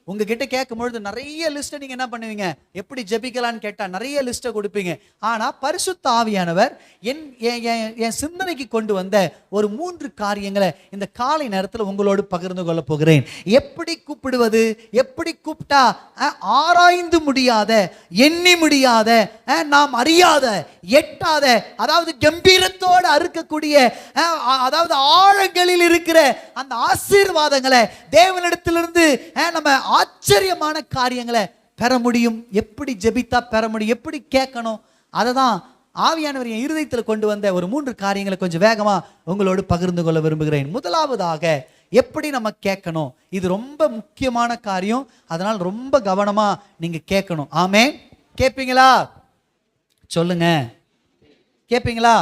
உங்ககிட்ட கேட்கும் பொழுது நிறைய லிஸ்ட்டை நீங்க என்ன பண்ணுவீங்க, எப்படி ஜெபிக்கலான்னு கேட்டா நிறைய லிஸ்ட்டை கொடுப்பீங்க. ஆனா பரிசுத்த ஆவியானவர் என் சிந்தனைக்கு கொண்டு வந்த ஒரு 3 காரியங்களை இந்த காலை நேரத்தில் உங்களோடு பகிர்ந்து கொள்ள போகிறேன். எப்படி கூப்பிடுவது, எப்படி கூப்பிட்டா ஆராய்ந்து முடியாத, எண்ணி முடியாத, நாம் அறியாத, எட்டாத, அதாவது கம்பீரத்தோடு அறுக்கக்கூடிய, அதாவது ஆழங்களில் இருக்கிற அந்த ஆசீர்வாதங்களை தேவனிடத்திலிருந்து நம்ம ஆச்சரியமான காரியங்களை பெற முடியும். எப்படி ஜெபித்தா பெற முடியும், எப்படி கேட்கணும், அதை தான் ஆவியானவர் என் இருதயத்தில் கொண்டு வந்த ஒரு 3 காரியங்களை கொஞ்சம் வேகமா உங்களோடு பகிர்ந்து கொள்ள விரும்புகிறேன். முதலாவதாக, எப்படி நம்ம கேட்கணும். இது ரொம்ப முக்கியமான காரியம், அதனால் ரொம்ப கவனமா நீங்க கேட்கணும். ஆமென். கேட்பீங்களா? சொல்லுங்க. கேட்பீங்களா?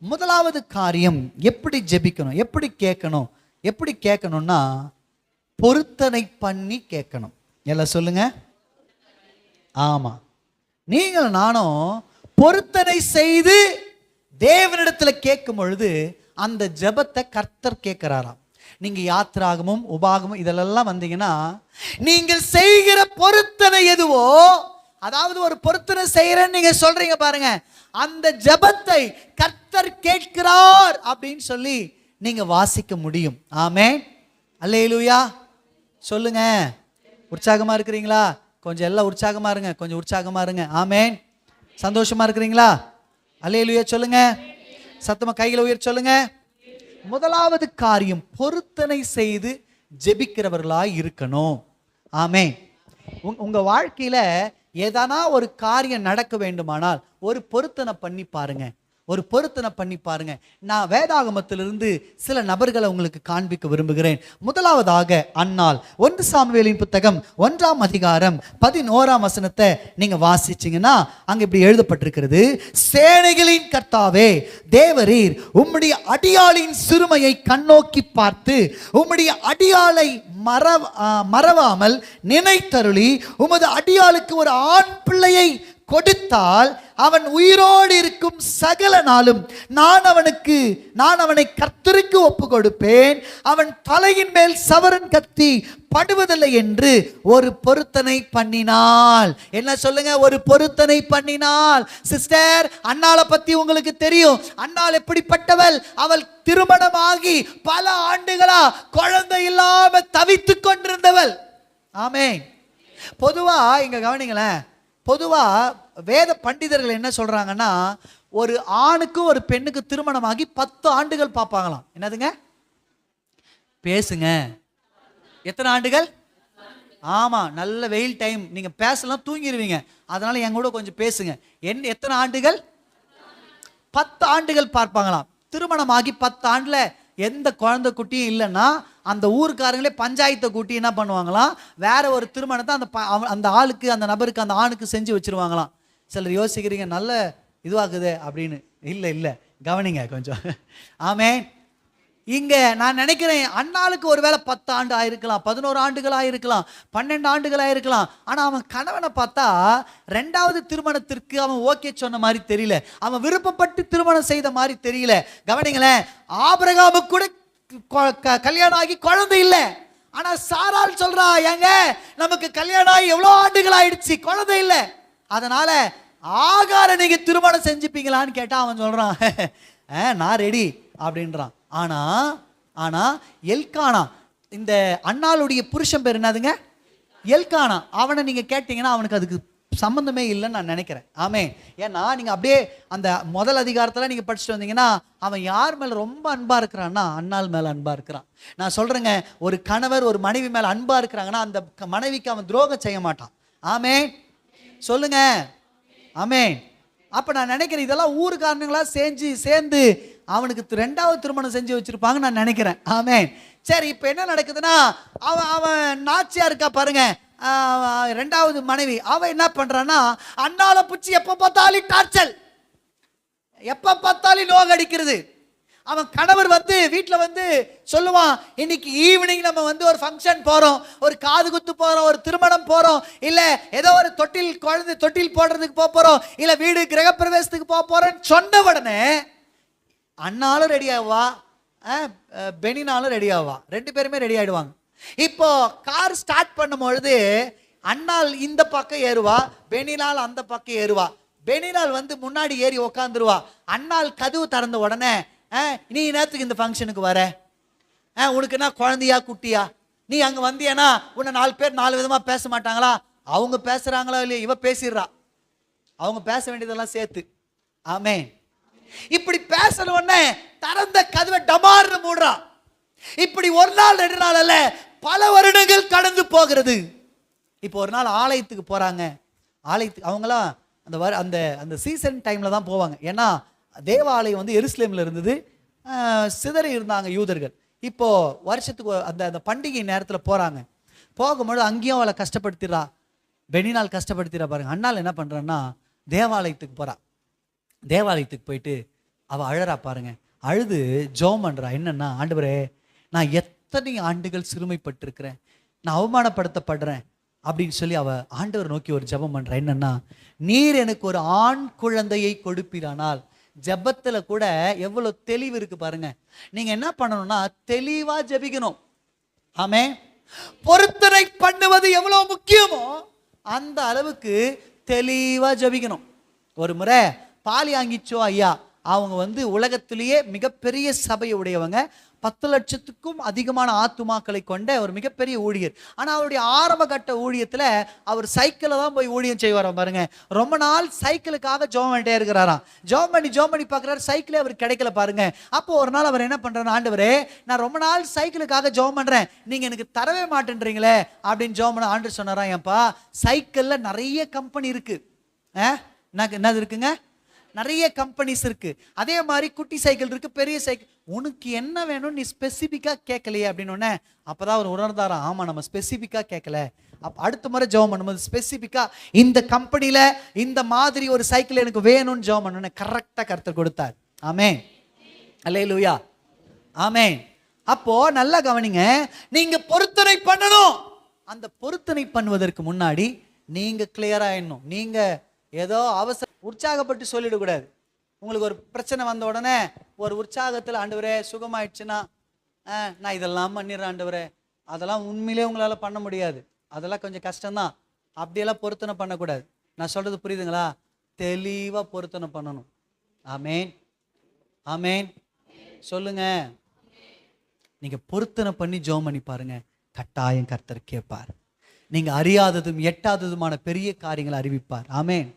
முதலாவது காரியம், எப்படி ஜெபிக்கணும், எப்படி கேட்கணும். எப்படி கேட்கணும்னா, பொருத்தனை பண்ணி கேட்கணும். எல்லாம் சொல்லுங்க. ஆமா, நீங்கள் நானும் பொருத்தனை செய்து தேவனிடத்தில் கேட்கும் பொழுது அந்த ஜெபத்தை கர்த்தர் கேட்கிறாராம். நீங்க யாத்திராகமும் உபாகமும் இதெல்லாம் வந்தீங்கன்னா, நீங்கள் செய்கிற பொருத்தனை எதுவோ, அதாவது ஒரு பொருத்தனை செய்யறேன்னு நீங்க சொல்றீங்க பாருங்க, அந்த ஜெபத்தை கர்த்தர் கேட்கிறார் அப்படின்னு சொல்லி நீங்க வாசிக்க முடியும். ஆமென். அல்லேலூயா. சொல்லுங்க. உற்சாகமா இருக்கிறீங்களா? கொஞ்சம் எல்லாம் உற்சாகமா இருங்க, கொஞ்சம் உற்சாகமா இருங்க. ஆமென். சந்தோஷமா இருக்கிறீங்களா? அல்லேலூயா சொல்லுங்க. சத்தமா கைகளை உயர்த்தி சொல்லுங்க. முதலாவது காரியம், பொருத்தனை செய்து ஜெபிக்கிறவர்களாய் இருக்கணும். ஆமென். உங்க வாழ்க்கையில ஏதானா ஒரு காரியம் நடக்க வேண்டுமானால் ஒரு பொருத்தனை பண்ணி பாருங்க, ஒரு பொருத்தனை பண்ணி பாருங்க. நான் வேதாகமத்திலிருந்து சில நபர்களை உங்களுக்கு காண்பிக்க விரும்புகிறேன். முதலாவதாக அன்னாள். 1 சாமுவேலின் புத்தகம் 1ஆம் அதிகாரம் 11ஆம் வசனத்தை நீங்க வாசிச்சீங்கன்னா அங்க இப்படி எழுதப்பட்டிருக்கிறது, சேனைகளின் கர்த்தாவே தேவரீர் உம்முடைய அடியாளின் சிறுமையை கண்ணோக்கி பார்த்து உம்முடைய அடியாளை மறவாமல் நினைத்தருளி உமது அடியாளுக்கு ஒரு ஆண் பிள்ளையை கொடுத்தால் அவன் உயிரோடு இருக்கும் சகல நாளும் நான் அவனை கர்த்தருக்கு ஒப்பு கொடுப்பேன், அவன் தலையின் மேல் சவரன் கத்தி படுவதில்லை என்று ஒரு பொருத்தனை பண்ணினாள். என்ன சொல்லுங்க? ஒரு பொருத்தனை பண்ணினாள். சிஸ்டர், அன்னாளை பத்தி உங்களுக்கு தெரியும். அன்னாள் எப்படிப்பட்டவள்? அவள் திருமணமாகி பல ஆண்டுகளா குழந்தை இல்லாம தவித்து கொண்டிருந்தவள். ஆமென். பொதுவா இங்க கவனிங்களேன், பொதுவா வேத பண்டிதர்கள் என்ன சொல்றாங்கன்னா, ஒரு ஆணுக்கும் ஒரு பெண்ணுக்கு திருமணமாகி 10 ஆண்டுகள் பார்ப்பாங்களாம். என்னதுங்க? பேசுங்க. எத்தனை ஆண்டுகள்? ஆமா, நல்ல வெயில் டைம், நீங்க பேசலாம் தூங்கிடுவீங்க, அதனால என் கூட கொஞ்சம் பேசுங்க. எத்தனை ஆண்டுகள்? 10 ஆண்டுகள் பார்ப்பாங்களாம். திருமணமாகி 10 ஆண்டுல எந்த குழந்தை குட்டியும் இல்லைன்னா அந்த ஊருக்காரங்களே பஞ்சாயத்தை கூட்டி என்ன பண்ணுவாங்களாம், வேற ஒரு திருமணத்தை அந்த ஆளுக்கு, அந்த நபருக்கு, அந்த ஆணுக்கு செஞ்சு வச்சிருவாங்களாம். சிலர் யோசிக்கிறீங்க நல்ல இதுவாகுது அப்படின்னு. இல்லை, கவனிங்க கொஞ்சம். ஆமென். இங்க நான் நினைக்கிறேன், அண்ணாளுக்கு ஒருவேளை 10 ஆண்டு ஆயிருக்கலாம், 11 ஆண்டுகள் ஆயிருக்கலாம், 12 ஆண்டுகள் ஆயிருக்கலாம். ஆனா அவன் கணவனை பார்த்தா 2வது திருமணத்திற்கு அவன் ஓகே சொன்ன மாதிரி தெரியல, அவன் விருப்பப்பட்டு திருமணம் செய்த மாதிரி தெரியல. கவனிங்களேன், ஆபிரகாமுக்கு கூட கல்யாணம் ஆகி குழந்தை இல்லை. ஆனா சாராள் சொல்றா, ஏங்க நமக்கு கல்யாணம் ஆகி எவ்வளவு ஆண்டுகள் ஆயிடுச்சு, குழந்தை இல்லை, அதனால ஆகார நீங்க திருமணம் செஞ்சுப்பீங்களான்னு கேட்டா அவன் சொல்றான், நான் ரெடி அப்படின்றான். ஆனா எல்கானா, இந்த அன்னாளுடைய புருஷன் பேர் என்னதுங்க? எல்கானா. அவனை நீங்க கேட்டீங்கன்னா அவனுக்கு அதுக்கு சம்பந்தமே இல்லைன்னு நான் நினைக்கிறேன். ஆமே. ஏன்னா நீங்க அப்படியே அந்த முதல் அதிகாரத்துல நீங்க படிச்சுட்டு வந்தீங்கன்னா அவன் யார் மேல ரொம்ப அன்பா இருக்கிறான்னா அன்னாள் மேல அன்பா இருக்கிறான். நான் சொல்றேங்க, ஒரு கணவர் ஒரு மனைவி மேல அன்பா இருக்கிறாங்கன்னா அந்த மனைவிக்கு அவன் துரோகம் செய்ய மாட்டான். ஆமே, சொல்லுங்க. ஆமே. அப்ப நான் நினைக்கிறேன் இதெல்லாம் ஊருக்காரனுங்களா சேர்ந்து அவனுக்கு 2வது திருமணம் செஞ்சு வச்சிருப்பாங்க நான் நினைக்கிறேன். ஆமென். சரி, இப்ப என்ன நடக்குதுன்னா அவன் நாச்சியா இருக்கா பாருங்க, 2வது மனைவி, அவ என்ன பண்றான்னா அண்ணால புச்சி எப்ப பார்த்தாலும் டார்ச்சல், எப்ப பார்த்தாலும் நோக அடிக்கிறது. அவன் கணவர் வீட்டுல சொல்லுவான், இன்னைக்கு ஈவினிங் நம்ம ஒரு ஃபங்க்ஷன் போறோம், ஒரு காது குத்து போறோம், ஒரு திருமணம் போறோம், இல்ல ஏதோ ஒரு குழந்தை தொட்டில் போடுறதுக்கு போறோம், இல்ல வீடு கிரகப்பிரவேசத்துக்கு போறோம்னு சொன்ன உடனே அண்ணாலும் ரெடி ஆவா, பெனினாலும் ரெடி ஆவா, 2 பேருமே ரெடி ஆயிடுவாங்க. இப்போ கார் ஸ்டார்ட் பண்ணும் பொழுது அண்ணாள் இந்த பக்கம் ஏறுவா, பெனினால் அந்த பக்கம் ஏறுவா. பெனினால் முன்னாடி ஏறி உக்காந்துருவா. அண்ணாள் கதவு திறந்த உடனே, நீ நேரத்துக்கு இந்த ஃபங்க்ஷனுக்கு வர, உனக்கு என்ன குழந்தையா குட்டியா, நீ அங்க வந்தியனா உன்னை 4 பேர் 4 விதமா பேச மாட்டாங்களா? அவங்க பேசுறாங்களா இல்லையா, இவ பேசிடுறா, அவங்க பேச வேண்டியதெல்லாம் சேர்த்து. ஆமே. இப்படி பேசல உடனே திறந்த கதவை டமார்னு மூடுறா. இப்படி ஒரு நாள் 2 நாள் அல்ல, பல வருடங்கள் கடந்து போகிறது. இப்போ ஒரு நாள் ஆலயத்துக்கு போறாங்க. ஆலயத்துக்கு அவங்களாம் அந்த சீசன் டைம்ல தான் போவாங்க. ஏன்னா தேவாலயம் எருசலேம்ல இருந்தது, சிதறி இருந்தாங்க யூதர்கள். இப்போ வருஷத்துக்கு அந்த பண்டிகை நேரத்தில் போறாங்க. போகும்போது அங்கேயும் அவளை கஷ்டப்படுத்திடுறா, பெனினால் கஷ்டப்படுத்திடுறா பாருங்க. அண்ணாள் என்ன பண்றான்னா தேவாலயத்துக்கு போறா. தேவாலயத்துக்கு போயிட்டு அவள் அழறா பாருங்க. அழுது ஜெபம் பண்றா. என்னன்னா, ஆண்டவரே, நான் எத்தனை ஆண்டுகள் சிறுமைப்பட்டிருக்கிறேன், நான் அவமானப்படுத்தப்படுறேன் அப்படின்னு சொல்லி அவ ஆண்டவர் நோக்கி ஒரு ஜெபம் பண்றா. என்னன்னா, நீர் எனக்கு ஒரு ஆண் குழந்தையை கொடுப்பீரானால். ஜெபத்துல கூட எவ்வளவு தெளிவு இருக்கு பாருங்க. நீங்க என்ன பண்ணணும்னா தெளிவா ஜெபிக்கணும். ஆமே. பொருத்தனை பண்ணுவது எவ்வளவு முக்கியமோ அந்த அளவுக்கு தெளிவா ஜெபிக்கணும். ஒரு முறை பாலியாங்கிச்சோ ஐயா, அவங்க உலகத்திலேயே மிகப்பெரிய சபையை உடையவங்க, 10 லட்சத்துக்கும் அதிகமான ஆத்துமாக்களை கொண்ட ஒரு மிகப்பெரிய ஊழியர். ஆனால் அவருடைய ஆரம்ப கட்ட ஊழியத்தில் அவர் சைக்கிளில் தான் போய் ஊழியம் செய்வாராம் பாருங்க. ரொம்ப நாள் சைக்கிளுக்காக ஜெபம் பண்ணிட்டே இருக்கிறாராம். ஜெபம் பண்ணி பார்க்குறாரு, சைக்கிளே அவர் கிடைக்கல பாருங்க. அப்போ ஒரு நாள் அவர் என்ன பண்ணுறாரு, ஆண்டவரே, நான் ரொம்ப நாள் சைக்கிளுக்காக ஜெபம் பண்ணுறேன், நீங்கள் எனக்கு தரவே மாட்டேன்றீங்களே அப்படின்னு ஜெபம் பண்ண. ஆண்டவர் சொன்னாராம், ஏன்பா, சைக்கிளில் நிறைய கம்பெனி இருக்கு. என்னது இருக்குங்க? நிறைய கம்பெனிஸ் இருக்கு. அதே மாதிரி குட்டி சைக்கிள் இருக்கு, பெரிய சைக்கிள். உனக்கு என்ன வேணும் நீ ஸ்பெசிபிக்கா கேட்கலையே அப்படின்னு. அப்பதான் அவர் உணர்ந்தாராம், ஆமா நம்ம ஸ்பெசிபிக்கா கேட்கல. அடுத்த முறை ஜெபம் பண்ணும்போது ஸ்பெசிபிக்கா இந்த கம்பெனில இந்த மாதிரி ஒரு சைக்கிள் எனக்கு வேணும்னு ஜெபம் பண்ண கரெக்டா கர்த்தர் கொடுத்தார். ஆமென். அல்லேலூயா. ஆமென். அப்போ நல்லா கவனிங்க, நீங்க பொருத்தனை பண்ணணும். அந்த பொருத்தனை பண்ணுவதற்கு முன்னாடி நீங்க கிளியரா ஆயிடணும். நீங்க ஏதோ உற்சாகப்பட்டு சொல்லிடக்கூடாது. உங்களுக்கு ஒரு பிரச்சனை வந்த உடனே ஒரு உற்சாகத்தில், ஆண்டவரே சுகமாயிடுச்சுன்னா நான் இதெல்லாம் பண்ணிடுறேன் ஆண்டவரே, அதெல்லாம் உண்மையிலே உங்களால் பண்ண முடியாது, அதெல்லாம் கொஞ்சம் கஷ்டம்தான், அப்படியெல்லாம் பொருத்தனை பண்ணக்கூடாது. நான் சொல்றது புரியுதுங்களா? தெளிவாக பொருத்தனை பண்ணணும். ஆமேன், ஆமேன் சொல்லுங்க. நீங்க பொருத்தனை பண்ணி ஜெபம் பண்ணி பாருங்க, கட்டாயம் கர்த்தர் கேட்பார். நீங்க அறியாததும் எட்டாததுமான பெரிய காரியங்களை அறிவிப்பார். ஆமேன்.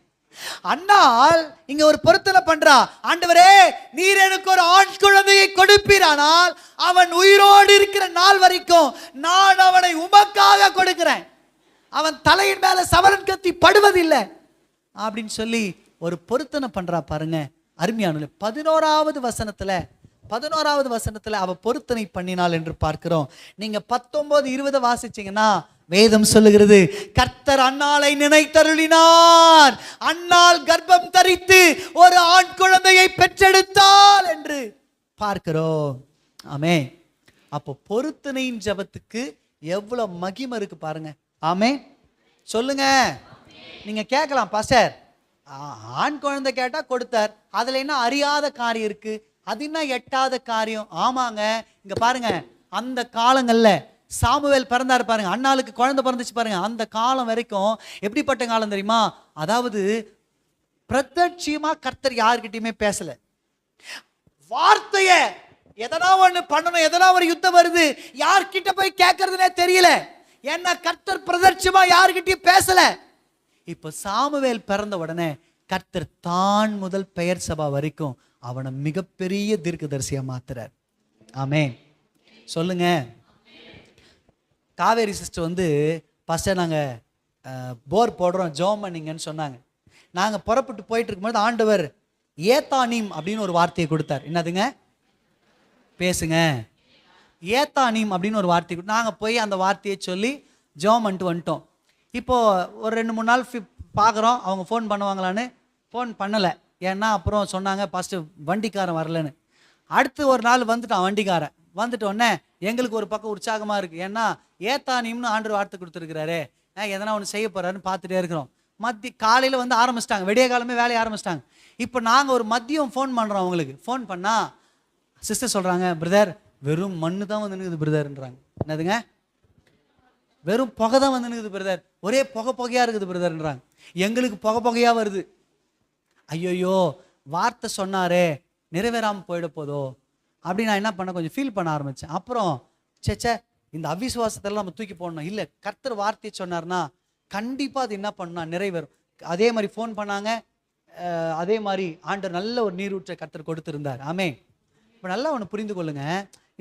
அண்ணால் இங்க ஒரு பொருத்தனை பண்றா, ஆண்டவரே நீர் எனக்கு ஒரு ஆண் குழந்தையை கொடுப்பீரானால் அவன் உயிரோடு இருக்கிற நாள் வரைக்கும் நான் அவனை உமக்காக கொடுக்கிறேன், அவன் தலையின் மேல சவரன் கத்தி படுவதில்லை அப்படின்னு சொல்லி ஒரு பொருத்தனை பண்றா பாருங்க. அருமையான 11வது வசனத்துல அவ பொருத்தனை பண்ணினாள் என்று பார்க்கிறோம். நீங்க 19, 20 வாசிச்சீங்கன்னா வேதம் சொல்லுகிறது, கர்த்தர் அன்னாளை நினைத்தருளினார், அன்னாள் கர்ப்பம் தரித்து ஒரு ஆண் குழந்தையை பெற்றெடுத்தாள் என்று பார்க்கிறோம். ஆமே. அப்போ பொருத்தனையின் ஜெபத்துக்கு எவ்வளவு மகிமை இருக்கு பாருங்க. ஆமே சொல்லுங்க. நீங்க கேட்கலாம், பாஸ்டர் ஆண் குழந்தை கேட்டா கொடுத்தார், அதுல என்ன அறியாத காரியம் இருக்கு, அது என்ன எட்டாத காரியம்? ஆமாங்க, இங்க பாருங்க, அந்த காலங்கள்ல சாமுவேல் பிறந்தாரு பாருங்க, அண்ணாளுக்கு குழந்தை பிறந்துச்சு பாருங்க, அந்த காலம் வரைக்கும் எப்படிப்பட்ட காலம் தெரியுமா? அதாவது பிரத்யட்சமா கர்த்தர் யாருக்கிட்டையுமே பேசல. வார்த்தைய எதனா ஒண்ணு பண்ணணும், எதனா ஒரு யுத்தம் வருது, யார்கிட்ட போய் கேட்கறதுனே தெரியல, ஏன்னா கர்த்தர் பிரத்யட்சமா யாருக்கிட்டையும் பேசல. இப்ப சாமுவேல் பிறந்த உடனே கர்த்தர் தான் முதல் பெயர் சபா வரைக்கும் அவனை மிகப்பெரிய தீர்க்கதரிசியா மாத்துறார். ஆமென் சொல்லுங்க. காவேரி சிஸ்டர் ஃபஸ்ட்டு நாங்கள் போர் போடுறோம் ஜெபம் பண்ணிங்கன்னு சொன்னாங்க. நாங்கள் புறப்பட்டு போயிட்டு இருக்கும்போது ஆண்டவர் ஏத்தானீம் அப்படின்னு ஒரு வார்த்தையை கொடுத்தார். என்னதுங்க? பேசுங்க. ஏத்தானீம் அப்படின்னு ஒரு வார்த்தை கொடுத்து நாங்கள் போய் அந்த வார்த்தையை சொல்லி ஜெபம் பண்ணிட்டு வந்துட்டோம். இப்போது ஒரு 2-3 நாள் பார்க்குறோம், அவங்க ஃபோன் பண்ணுவாங்களான்னு. ஃபோன் பண்ணலை, ஏன்னா அப்புறம் சொன்னாங்க ஃபஸ்ட்டு வண்டிக்காரன் வரலன்னு. அடுத்து ஒரு நாள் வந்துட்டான் வண்டிக்காரன். வந்துட்டு உடனே எங்களுக்கு ஒரு பக்கம் உற்சாகமாக இருக்குது, ஏன்னா ஏத்தானியம்னு ஆண்டவர் வார்த்தை கொடுத்துருக்கிறாரு, எதனா ஒன்று செய்ய போகிறாருன்னு பார்த்துட்டே இருக்கிறோம். காலையில் ஆரம்பிச்சிட்டாங்க, விடிய காலமே வேலையை ஆரம்பிச்சிட்டாங்க. இப்போ நாங்கள் ஒரு மதியம் ஃபோன் பண்ணுறோம் அவங்களுக்கு. ஃபோன் பண்ணால் சிஸ்டர் சொல்கிறாங்க, பிரதர் வெறும் மண்ணு தான் வந்து நிற்குது பிரதர்ன்றாங்க. என்னதுங்க? வெறும் புகை தான் வந்து நிற்குது பிரதர், ஒரே புகையாக இருக்குது பிரதர்ன்றாங்க. எங்களுக்கு புகையாக வருது. ஐயோயோ வார்த்தை சொன்னாரே நிறைவேறாமல் போயிட போதோ அப்படின்னு நான் என்ன பண்ண, கொஞ்சம் ஃபீல் பண்ண ஆரம்பித்தேன். அப்புறம் சேச்சே இந்த அவிசுவாசத்தெல்லாம் நம்ம தூக்கி போடணும், இல்லை கர்த்தர் வார்த்தையை சொன்னார்னா கண்டிப்பாக அது என்ன பண்ணால் நிறைவேறும். அதே மாதிரி ஃபோன் பண்ணாங்க, அதே மாதிரி ஆண்டவர் நல்ல ஒரு நீரூற்றை கர்த்தர் கொடுத்துருந்தார். ஆமே. இப்போ நல்லா ஒன்று புரிந்து கொள்ளுங்க,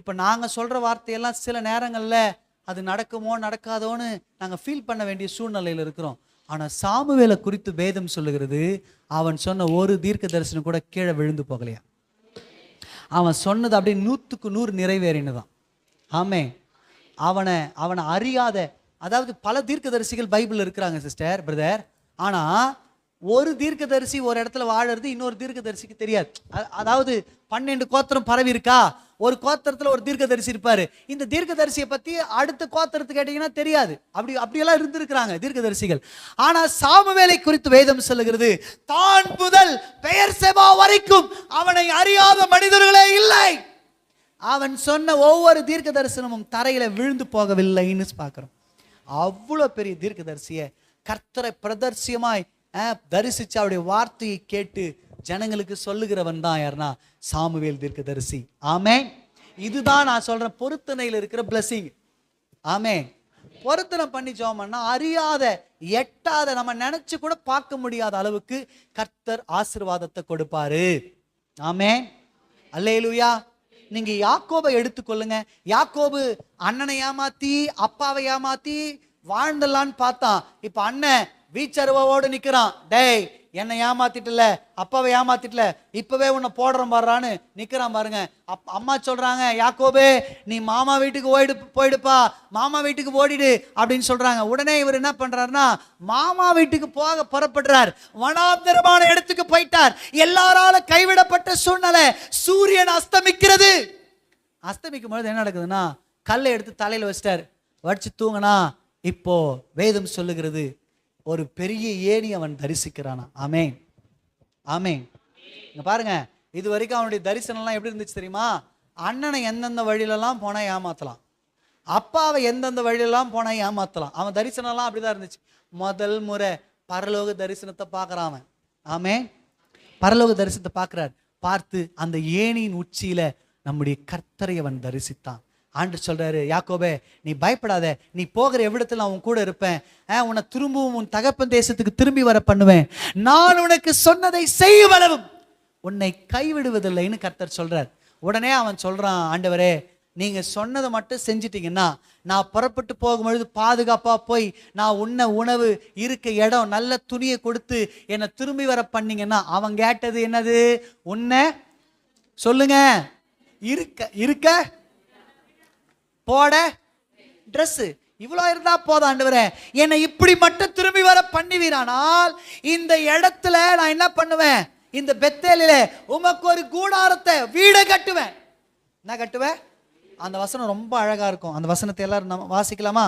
இப்போ நாங்கள் சொல்கிற வார்த்தையெல்லாம் சில நேரங்களில் அது நடக்குமோ நடக்காதோன்னு நாங்கள் ஃபீல் பண்ண வேண்டிய சூழ்நிலையில் இருக்கிறோம். ஆனால் சாமுவேலை குறித்து வேதம் சொல்லுகிறது, அவன் சொன்ன ஒரு தீர்க்க தரிசனம் கூட கீழே விழுந்து போகலையா, அவன் சொன்னது அப்படியே 100க்கு 100 நிறைவேறினதான். ஆமே. அவனை அறியாத, அதாவது பல தீர்க்கதரிசிகள் பைபிள் இருக்கிறாங்க சிஸ்டர் பிரதர், ஆனால் ஒரு தீர்க்கதரிசி ஒரு இடத்துல வாழறது இன்னொரு தீர்க்கதரிசிக்கு தெரியாது. அதாவது 12 கோத்திரம் பரவி இருக்கா, ஒரு கோத்திரத்தில் ஒரு தீர்க்கதரிசி இருப்பாரு, இந்த தீர்க்கதரிசியை பற்றி அடுத்த கோத்திரத்துக்கு கேட்டீங்கன்னா தெரியாது. அப்படியெல்லாம் இருந்திருக்கிறாங்க தீர்க்கதரிசிகள். ஆனால் சாமுவேலை குறித்து வேதம் சொல்லுகிறது, தான் முதல் பெயர் செபா வரைக்கும் அவனை அறியாத மனிதர்களே இல்லை. அவன் சொன்ன ஒவ்வொரு தீர்க்க தரிசனமும் தரையில விழுந்து போகவில்லைன்னு பார்க்கிறோம். அவ்வளோ பெரிய தீர்க்கதரிசியை கர்த்தரை பிரதர்சியமாய் தரிசிச்சு அவருடைய வார்த்தையை கேட்டு ஜனங்களுக்கு சொல்லுகிறவன் தான் யாருன்னா சாமுவேல் தீர்க்கதரிசி. ஆமென். இதுதான் நான் சொல்றேன் பொருத்தனையில் இருக்கிற பிளஸிங். ஆமென். பொருத்தனை பண்ணி ஜெபம் பண்ணா அறியாத எட்டாத நம்ம நினைச்சு கூட பார்க்க முடியாத அளவுக்கு கர்த்தர் ஆசீர்வாதத்தை கொடுப்பாரு. ஆமென். அல்லேலூயா. நீங்க யாக்கோபை எடுத்துக்கொள்ளுங்க. யாக்கோபு அண்ணனை ஏமாத்தி அப்பாவை ஏமாத்தி வாழ்ந்தலான்னு பார்த்தான். இப்ப அண்ணன் வீச்சருவோடு நிக்கிறான், டேய் என்னை ஏமாத்திட்டுல அப்பாவை ஏமாத்திட்டுல இப்பவே உன்னை போடுறோம் பாடுறான்னு நிக்கிறான் பாருங்க. அம்மா சொல்றாங்க, யாக்கோபே நீ மாமா வீட்டுக்கு போயிடுப்பா, மாமா வீட்டுக்கு ஓடிடு அப்படின்னு சொல்றாங்க. உடனே இவர் என்ன பண்றாருன்னா மாமா வீட்டுக்கு போக புறப்படுறார். வனாந்தரமான இடத்துக்கு போயிட்டார். எல்லாரால கைவிடப்பட்ட சூழ்நிலை. சூரியன் அஸ்தமிக்கிறது. அஸ்தமிக்கும் பொழுது என்ன நடக்குதுன்னா கல்லை எடுத்து தலையில வச்சிட்டார். வச்சு தூங்கினா இப்போ வேதம் சொல்லுகிறது ஒரு பெரிய ஏணி அவன் தரிசிக்கிறானா. ஆமென், ஆமென். இங்க பாருங்க, இது வரைக்கும் அவனுடைய தரிசனம்லாம் எப்படி இருந்துச்சு தெரியுமா? அண்ணனை எந்தெந்த வழியிலலாம் போனால் ஏமாற்றலாம், அப்பாவை எந்தெந்த வழியிலலாம் போனால் ஏமாற்றலாம். அவன் தரிசனம்லாம் அப்படிதான் இருந்துச்சு. முதல் முறை பரலோக தரிசனத்தை பார்க்குறான் அவன். ஆமென். பரலோக தரிசனத்தை பார்க்குறார். பார்த்து அந்த ஏணியின் உச்சியில நம்முடைய கர்த்தரை அவன் தரிசித்தான். ஆண்டவர் சொல்றாரு, யாக்கோபே நீ பயப்படாத, நீ போகிற எவ்விடத்தில் நான் உன் கூட இருப்பேன், உன்னை திரும்பவும் உன் தகப்பன் தேசத்துக்கு திரும்பி வர பண்ணுவேன், நான் உனக்கு சொன்னதை செய்வளவும் உன்னை கைவிடுவதில்லைன்னு கர்த்தர் சொல்றார். உடனே அவன் சொல்றான், ஆண்டவரே நீங்க சொன்னதை மட்டும் செஞ்சிட்டீங்கன்னா நான் புறப்பட்டு போகும்பொழுது பாதுகாப்பா போய் நான் உன்ன உணவு இருக்க இடம் நல்ல துணியை கொடுத்து என்னை திரும்பி வர பண்ணீங்கன்னா. அவன் கேட்டது என்னது? உன்னை சொல்லுங்க, இருக்க இருக்க போட ட்ரெஸ், இவ்வளோ இருந்தா போதும் ஆண்டவரே, என்னை இப்படி மட்டும் திரும்பி வர பண்ணுவீரானால் இந்த இடத்துல நான் என்ன பண்ணுவேன்? இந்த பெத்தேலிலே உமக்கு ஒரு கூடாரத்தை வீடை கட்டுவேன். என்ன கட்டுவேன்? அந்த வசனம் ரொம்ப அழகா இருக்கும். அந்த வசனத்தை எல்லாரும் நம்ம வாசிக்கலாமா?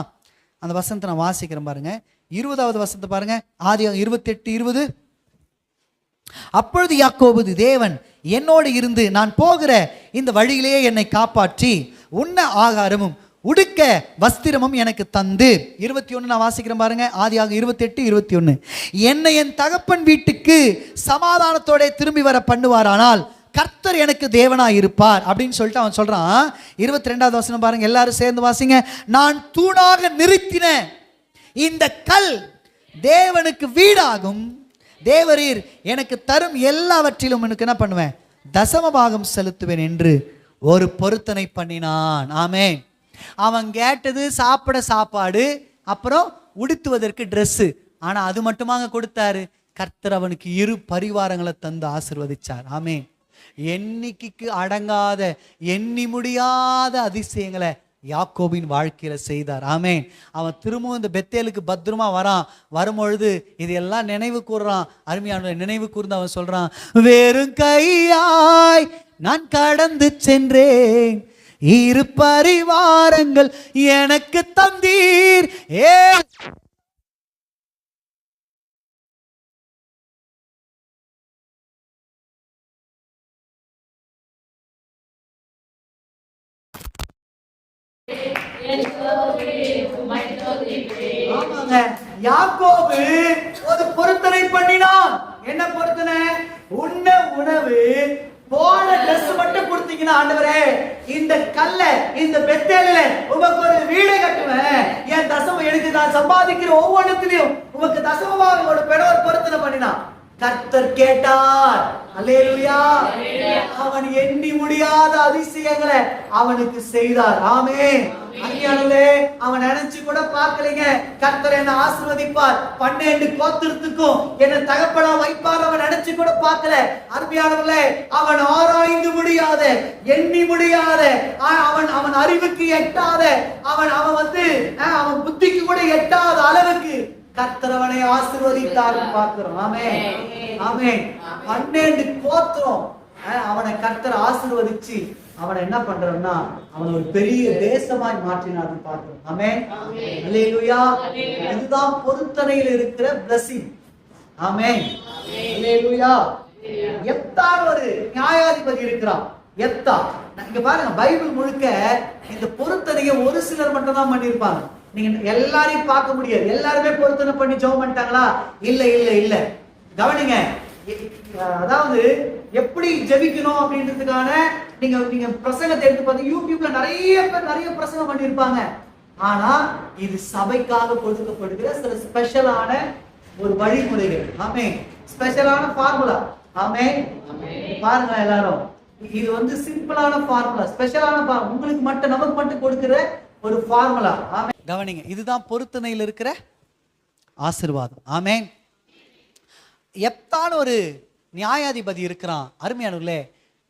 அந்த வசனத்தை நான் வாசிக்கிறேன் பாருங்க. 20வது வசனத்தை பாருங்க, ஆதியாகமம் 28:20. அப்பொழுது யாக்கோபு தேவன் என்னோடு இருந்து நான் போகிற இந்த வழியிலேயே என்னை காப்பாற்றி உண்ண ஆகாரமும் உடுக்க வஸ்திரமும் எனக்கு தந்து. 21 நான் வாசிக்கிறேன் பாருங்க, ஆதியாகமம் 28:21. என்னை என் தகப்பன் வீட்டுக்கு சமாதானத்தோட திரும்பி வர பண்ணுவாரானால் கர்த்தர் எனக்கு தேவனாய் இருப்பார் அப்படின்னு சொல்லிட்டு அவன் சொல்றான். 22வது வசனம் பாருங்க, எல்லாரும் சேர்ந்து வாசிங்க. நான் தூணாக நிறுத்தின இந்த கல் தேவனுக்கு வீடாகும், தேவரீர் எனக்கு தரும் எல்லாவற்றிலும் எனக்கு என்ன பண்ணுவேன்? தசமபாகம் செலுத்துவேன் என்று ஒரு பொருத்தனை பண்ணினான். ஆமென். அவன் கேட்டது சாப்பிட சாப்பாடு, அப்புறம் உடுத்துவதற்கு ட்ரெஸ்ஸு. ஆனா அது மட்டுமாங்க கொடுத்தாரு? கர்த்தர் அவனுக்கு 2 பரிவாரங்களை தந்து ஆசீர்வதிச்சார். ஆமென். எண்ணிக்கைக்கு அடங்காத எண்ணி முடியாத அதிசயங்களை யாக்கோபின் வாழ்க்கையில செய்தார். ஆமென். அவன் திரும்பவும் இந்த பெத்தேலுக்கு பத்திரமா வரான். வரும்பொழுது இதையெல்லாம் நினைவு கூறுறான். அருமையான நினைவு கூர்ந்து அவன் சொல்றான், வெறும் கையாய் நான் கடந்து சென்றேன், 2 பரிவாரங்கள் எனக்கு தந்தீர். யாக்கோபு ஒரு பொருத்தனை பண்ணினான். என்ன பொருத்தனை? உண்ண உணவு போன ட்ரெஸ் மட்டும் கொடுத்தீங்கன்னா ஆண்டவரே இந்த கல்ல இந்த பெத்தேலில உமக்கு ஒரு வீடை கட்டுவேன், என் தசமம் எனக்கு நான் சம்பாதிக்கிற ஒவ்வொன்றுத்திலையும் உமக்கு தசமமாக ஒரு பெணவர் பொருத்தனை பண்ணினான். கர்த்தர் கேட்டார். அல்லேலூயா. அவன் எண்ணி முடியாத அதிசயங்களை அவனுக்கு செய்தார். ஆமென். அருமையானவர்களே, அவன் நினைச்சு கூட பார்க்கலைங்க கர்த்தர் என்ன ஆசீர்வதிப்பார், 12 கோத்திரத்துக்கும் என்ன தகப்பனா வைப்பார். அவன் நினைச்சு கூட பார்க்கல. அருமையானவர்களே, அவன் ஆராய்ந்து முடியாத, எண்ணி முடியாத, அவன் அறிவுக்கு எட்டாத, அவன் புத்திக்கு கூட எட்டாத அளவுக்கு கர்த்தர் அவனை ஆசீர்வதித்தார் பார்க்கிறோம். ஆமென், ஆமென். 12 கோத்திரம் அவனை கர்த்தர் ஆசீர்வதிச்சு அவனை என்ன பண்றான்னா அவன் ஒரு பெரிய தேசமாய் மாற்றினார் பார்க்கிறோம். ஆமென், அல்லேலூயா. இதுதான் பொருத்தனையில் இருக்கிற blessing. ஆமென், அல்லேலூயா. எப்தான் ஒரு நியாயாதிபதி இருக்கிறான். எப்தா, இங்க பாருங்க, பைபிள் முழுக்க இந்த பொருத்தனையை ஒரு சிலர் மட்டும் தான் பண்ணியிருப்பாங்க. நீங்க எல்லாரையும் பார்க்க முடியாது. எல்லாருமே பொருத்தனை பண்ணி ஜெபம் பண்ணிட்டாங்களா? இல்ல இல்ல இல்ல. கவனிங்க, அதாவது எப்படி ஜெபிக்கணும் அப்படின்றதுக்கான நீங்க பிரசங்கத்தை எடுத்து பார்த்து யூடியூப்ல நிறைய பேர் நிறைய பிரசங்கம் பண்ணியிருப்பாங்க. ஆனா இது சபைக்காக கொடுக்கப்படுகிற சில ஸ்பெஷலான ஒரு வழிமுறைகள். ஆமென். ஸ்பெஷலான ஃபார்முலா. ஆமென். பாருங்க எல்லாரும், இது சிம்பிளான ஃபார்முலா, ஸ்பெஷலான ஃபார்முலா, உங்களுக்கு மட்டும் நமக்கு மட்டும் கொடுக்கிற ஒரு ஃபார்முலா. ஆமென். கவனிங்க, இதுதான் பொருத்தனையில் இருக்கிற ஆசீர்வாதம். ஆமென். எப்தான் ஒரு நியாயாதிபதி இருக்கிறான். அருமையானவர்களே,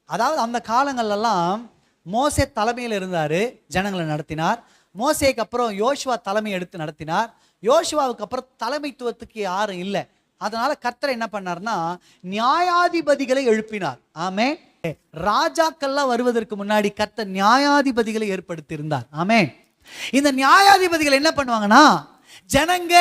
அதாவது அந்த காலங்கள்லாம் மோசே தலைமையில் இருந்தாரு, ஜனங்களை நடத்தினார். மோசேக்கு அப்புறம் யோசுவா தலைமை எடுத்து நடத்தினார். யோசுவாவுக்கு அப்புறம் தலைமைத்துவத்துக்கு யாரும் இல்லை. அதனால கர்த்தர் என்ன பண்ணார்னா நியாயாதிபதிகளை எழுப்பினார். ஆமென். ராஜாக்கள்லாம் வருவதற்கு முன்னாடி கர்த்தர் நியாயாதிபதிகளை ஏற்படுத்தி இருந்தார். ஆமென். இந்த நியாயாதிபதிகள் என்ன பண்ணுவாங்கன்னா, ஜனங்க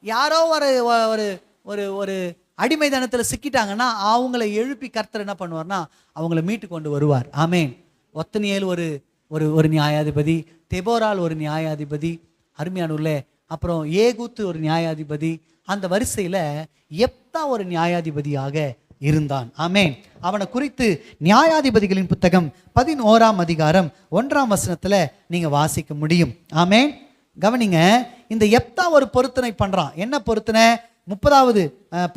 யாரோ ஒரு ஒரு ஒரு ஒரு அடிமைதனத்தில் சிக்கிட்டாங்கன்னா அவங்கள எழுப்பி கர்த்தர் என்ன பண்ணுவார்னா அவங்கள மீட்டு கொண்டு வருவார். ஆமேன். ஒத்தனியேல் ஒரு ஒரு ஒரு நியாயாதிபதி, தெபோரால் ஒரு நியாயாதிபதி, அருமையானூர்ல. அப்புறம் ஏகூத்து ஒரு நியாயாதிபதி. அந்த வரிசையில் எப்தா ஒரு நியாயாதிபதியாக இருந்தான். ஆமேன். அவனை குறித்து நியாயாதிபதிகளின் புத்தகம் 11ஆம் அதிகாரம் 1ஆம் வசனத்தில் நீங்க வாசிக்க முடியும். ஆமேன். கவனிங்க, இந்த எப்தா ஒரு பொருத்தனை பண்றான். என்ன பொருத்தனை? 30வது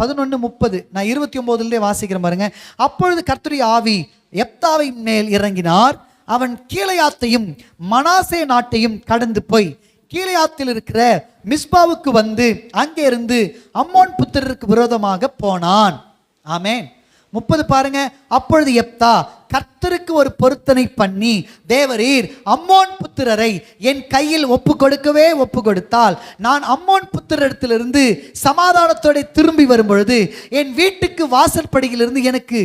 11:30 நான் 29லே வாசிக்கிறேன் பாருங்க. அப்பொழுது கர்த்தருடைய ஆவி எப்தாவின் மேல் இறங்கினார். அவன் கீலேயாத்தையும் மனாசே நாட்டையும் கடந்து போய் கீலேயாத்தில் இருக்கிற மிஸ்பாவுக்கு வந்து அங்கே இருந்து அம்மோன் புத்திரருக்கு விரோதமாக போனான். ஆமேன். 30 பாருங்க. அப்பொழுது எப்தா கர்த்தருக்கு ஒரு பொருத்தனை பண்ணி, தேவரீர் அம்மோன் புத்திரரை என் கையில் ஒப்பு கொடுத்தால் நான் அம்மோன் புத்திரத்திலிருந்து சமாதானத்தோட திரும்பி வரும் பொழுது என் வீட்டுக்கு வாசற்படியிலிருந்து எனக்கு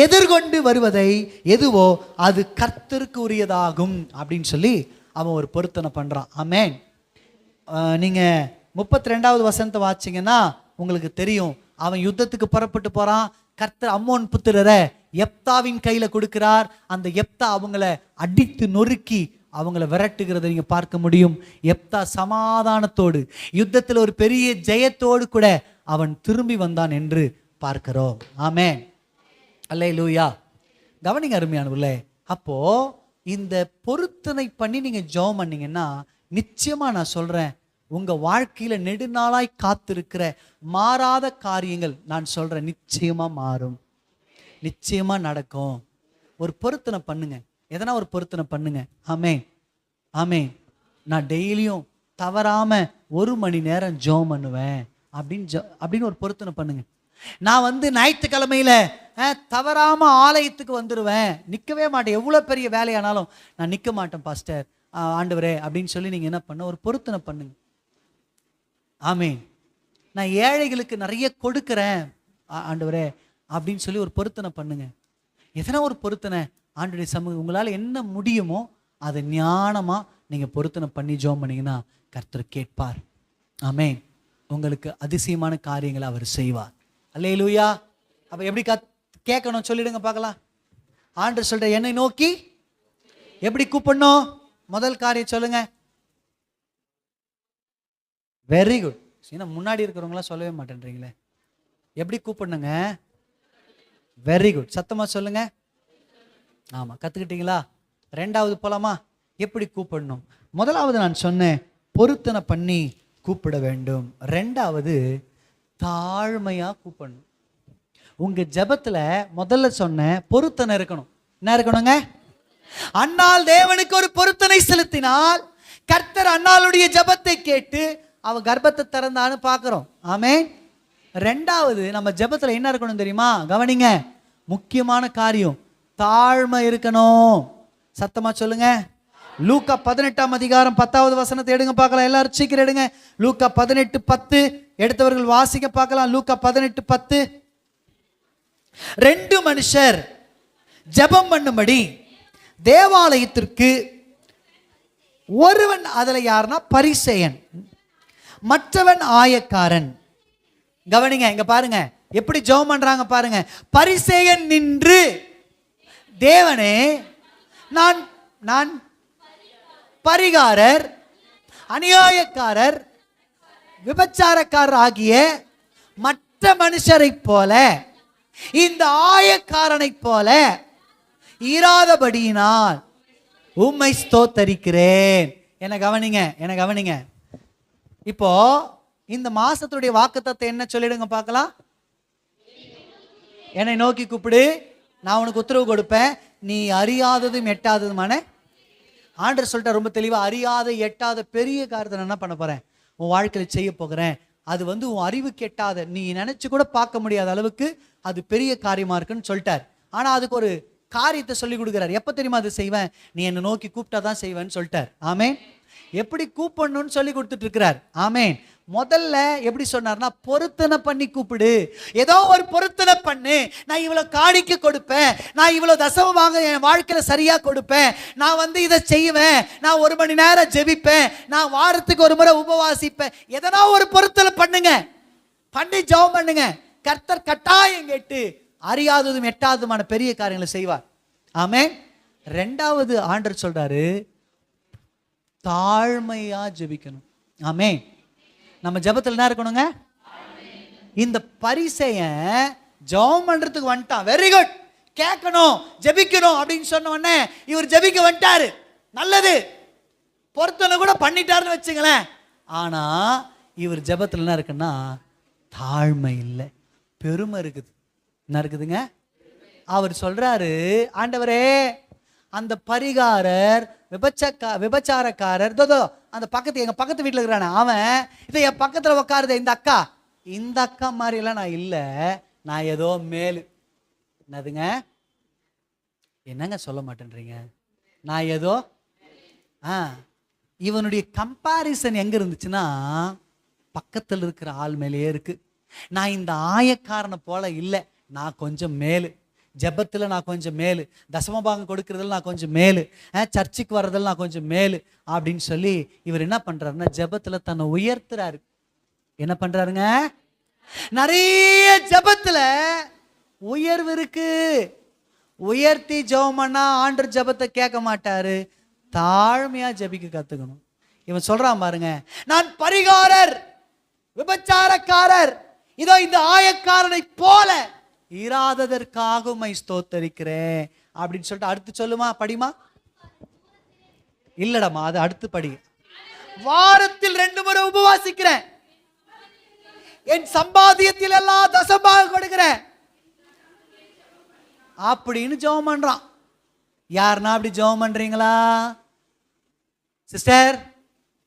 எதிர்கொண்டு வருவதை எதுவோ அது கர்த்தருக்கு உரியதாகும் அப்படின்னு சொல்லி அவன் ஒரு பொருத்தனை பண்றான். ஆமேன். நீங்க 32வது வசனத்தை வாசிங்கன்னா உங்களுக்கு தெரியும். அவன் யுத்தத்துக்கு புறப்பட்டு போறான். கர்த்தர் அம்மோன் புத்திரரை எப்தாவின் கையில கொடுக்கிறார். அந்த எப்தா அவங்கள அடித்து நொறுக்கி அவங்கள விரட்டுகிறத நீங்க பார்க்க முடியும். எப்தா சமாதானத்தோடு யுத்தத்தில் ஒரு பெரிய ஜெயத்தோடு கூட அவன் திரும்பி வந்தான் என்று பார்க்கிறோம். ஆமென். அல்லேலூயா. கவனிங்க அருமையானவர்களே. அப்போ இந்த பொருத்தனை பண்ணி நீங்க ஜெபம் பண்ணீங்கன்னா நிச்சயமா நான் சொல்றேன், உங்க வாழ்க்கையில நெடுநாளாய் காத்திருக்கிற மாறாத காரியங்கள் நான் சொல்றேன் நிச்சயமா மாறும், நிச்சயமா நடக்கும். ஒரு பொருத்தனை பண்ணுங்க, எதனா ஒரு பொருத்தனை பண்ணுங்க. ஆமென். ஆமென். நான் டெய்லியும் தவறாம 1 மணி நேரம் ஜெபம் பண்ணுவேன் அப்படின்னு ஒரு பொருத்தனை பண்ணுங்க. நான் ஞாயிற்றுக்கிழமையில தவறாம ஆலயத்துக்கு வந்துடுவேன், நிற்கவே மாட்டேன், எவ்வளோ பெரிய வேலையானாலும் நான் நிற்க மாட்டேன் பாஸ்டர் ஆண்டவரே அப்படின்னு சொல்லி நீங்க என்ன பண்ண ஒரு பொருத்தனை பண்ணுங்க. ஆமேன். நான் ஏழைகளுக்கு நிறைய கொடுக்கிறேன் ஆண்டவரே அப்படின்னு சொல்லி ஒரு பொருத்தனை பண்ணுங்க. எதனா ஒரு பொருத்தனை ஆண்டவருடைய சமூகம் உங்களால் என்ன முடியுமோ அதை ஞானமா நீங்க பொருத்தனை பண்ணி ஜெபம் பண்ணீங்கன்னா கர்த்தர் கேட்பார். ஆமேன். உங்களுக்கு அதிசயமான காரியங்களை அவர் செய்வார். அல்லேலூயா. அப்ப எப்படி கேட்கணும் சொல்லிடுங்க பார்க்கலாம். ஆண்டவர் சொல்ற என்னை நோக்கி எப்படி கூப்பிடணும்? முதல் காரியம் சொல்லுங்க. Very good. ஏன்னா முன்னாடி இருக்கிறவங்களாம் சொல்லவே மாட்டேன்றீங்களே. எப்படி கூப்பிடணுங்க? Very good. சத்தமா சொல்லுங்க. ஆமா, கத்துக்கிட்டீங்களா? 2வது போலாமா? எப்படி கூப்பிடணும்? முதலாவது நான் சொன்னேன் பொருத்தனை பண்ணி கூப்பிட வேண்டும். 2வது தாழ்மையா கூப்பிடணும். உங்க ஜெபத்துல முதல்ல சொன்ன பொருத்தனை இருக்கணும். என்ன இருக்கணுங்க? அன்னாள் தேவனுக்கு ஒரு பொருத்தனை செலுத்தினால் கர்த்தர் அன்னாளுடைய ஜெபத்தை கேட்டு அவ கர்ப்பத்தை திறந்தான்னு பார்க்கிறோம். ஆமென். 2வது நம்ம ஜெபத்துல என்ன இருக்கணும் தெரியுமா? கவனிங்க, முக்கியமான காரியம் தாழ்மை இருக்கணும். சத்தமா சொல்லுங்க. லூக்கா 18ஆம் அதிகாரம் 10வது வசனத்தை எடுங்க பார்க்கலாம். எல்லாரும் சீக்கிரம் எடுங்க. லூக்கா 18:10 எடுத்தவர்கள் வாசிக்க பார்க்கலாம். லூக்கா 18:10. 2 மனுஷர் ஜெபம் பண்ணும்படி தேவாலயத்திற்கு ஒருவன், அதுல யாருன்னா பரிசேயன், மற்றவன் ஆயக்காரன். கவனிங்க, இங்க பாருங்க எப்படி ஜெபம் பண்றாங்க பாருங்க. பரிசேயன் நின்று, தேவனே நான் நான் பரிகாரர், அநியாயக்காரர், விபச்சாரக்காரர் ஆகிய மற்ற மனுஷரை போல இந்த ஆயக்காரனை போல இராதபடியினால் உம்மை ஸ்தோத்தரிக்கிறேன். என்ன கவனிங்க. இப்போ இந்த மாசத்துடைய வாக்குத்தத்தம் என்ன சொல்லிடுங்க பார்க்கலாம். என்னை நோக்கி கூப்பிடு, நான் உனக்கு உத்தரவு கொடுப்பேன், நீ அறியாததும் எட்டாததுமான. ஆண்டவர் சொல்லிட்ட ரொம்ப தெளிவா, அறியாத எட்டாத பெரிய காரியத்தை நான் என்ன பண்ண போறேன் உன் வாழ்க்கையில் செய்ய போகிறேன். அது உன் அறிவுக்கு எட்டாத, நீ நினைச்சு கூட பார்க்க முடியாத அளவுக்கு அது பெரிய காரியமா இருக்குன்னு சொல்லிட்டார். ஆனா அதுக்கு ஒரு காரியத்தை சொல்லி கொடுக்குறாரு. எப்போ தெரியுமா அது செய்வேன்? நீ என்னை நோக்கி கூப்பிட்டா தான் செய்வேன்னு சொல்லிட்டார். ஆமேன். எப்படி கூப்பிடணும்னு சொல்லி கொடுத்துட்டு இருக்கிறார். ஆமேன். முதல்ல எப்படி சொன்னார்னா, பொருத்தனை பண்ணி கூப்பிடு. ஏதோ ஒரு பொருத்தனை பண்ணு. நான் இவ்வளவு காணிக்கை கொடுப்பேன், நான் இவ்வளவு தசமமாக என் வாழ்க்கையில சரியா கொடுப்பேன், நான் இதை செய்வேன், நான் 1 மணி நேரம் ஜெபிப்பேன், நான் வாரத்துக்கு 1 முறை உபவாசிப்பேன். எதனா ஒரு பொருத்தனை பண்ணுங்க, பண்ணி ஜெபம் பண்ணுங்க. கர்த்தர் கட்டாயம் கேட்டு அறியாததும் எட்டாததுமான பெரிய காரியங்களை செய்வார். ஆமென். 2வது ஆண்டவர் சொல்றாரு, தாழ்மையா ஜெபிக்கணும். ஆமென். நம்ம ஜெபத்தில் என்ன இருக்கணுங்க? இந்த பரிசேயன் ஜெபம் பண்றதுக்கு வந்துட்டான். வெரி குட், கேட்கணும் ஜெபிக்கணும் அப்படின்னு சொன்ன உடனே இவர் ஜெபிக்க வந்துட்டாரு. நல்லது, பொருத்தனை கூட பண்ணிட்டாருன்னு வச்சுங்களேன். ஆனா இவர் ஜெபத்தில் என்ன இருக்குன்னா, தாழ்மை இல்லை, பெருமை இருக்குது. என்ன இருக்குதுங்க? அவர் சொல்றாரு, ஆண்டவரே அந்த பரிகாரர் விபச்சாரக்காரர் அந்த எங்க பக்கத்து வீட்டில் இருக்கிறானே அவன், இதை என் பக்கத்தில் உட்காருது இந்த அக்கா மாதிரிலாம் நான் இல்லை, நான் ஏதோ மேலு. என்னதுங்க? என்னங்க சொல்ல மாட்டேன்றீங்க? நான் ஏதோ இவனுடைய கம்பாரிசன் எங்க இருந்துச்சுன்னா, பக்கத்தில் இருக்கிற ஆள் மேலேயே இருக்கு. நான் இந்த ஆயக்காரனை போல இல்லை, நான் கொஞ்சம் மேலு. ஜெபத்தில் நான் கொஞ்சம் மேலு, தசமபாகம் கொடுக்கறதுல நான் கொஞ்சம் மேலு, சர்ச்சுக்கு வர்றதில் நான் கொஞ்சம் மேலு அப்படின்னு சொல்லி இவர் என்ன பண்றாருன்னா, ஜெபத்தில் தன்னை உயர்த்துறாரு. என்ன பண்றாருங்க? நிறைய ஜெபத்துல உயர்வு இருக்கு. உயர்த்தி ஜெபம் பண்ணா ஆண்டவர் ஜெபத்தை கேட்க மாட்டாரு. தாழ்மையா ஜெபிக்க கத்துக்கணும். இவன் சொல்றான் பாருங்க, நான் பரிகாரர் விபச்சாரக்காரர், இதோ இந்த ஆயக்காரனை போல இராததற்காக உம்மை ஸ்தோத்தரிக்கிறேன் அப்படின்னு சொல்லிட்டு அடுத்து சொல்லுமா, படிமா. இல்லடமா, அது அடுத்து படி. வாரத்தில் 2 முறை உபவாசிக்கிறேன், என் சம்பாத்தியத்தில் எல்லாம் தசமாக கொடுக்கிறேன் அப்படின்னு ஜெபம் பண்றான். யாருன்னா அப்படி ஜெபம் பண்றீங்களா? சிஸ்டர்,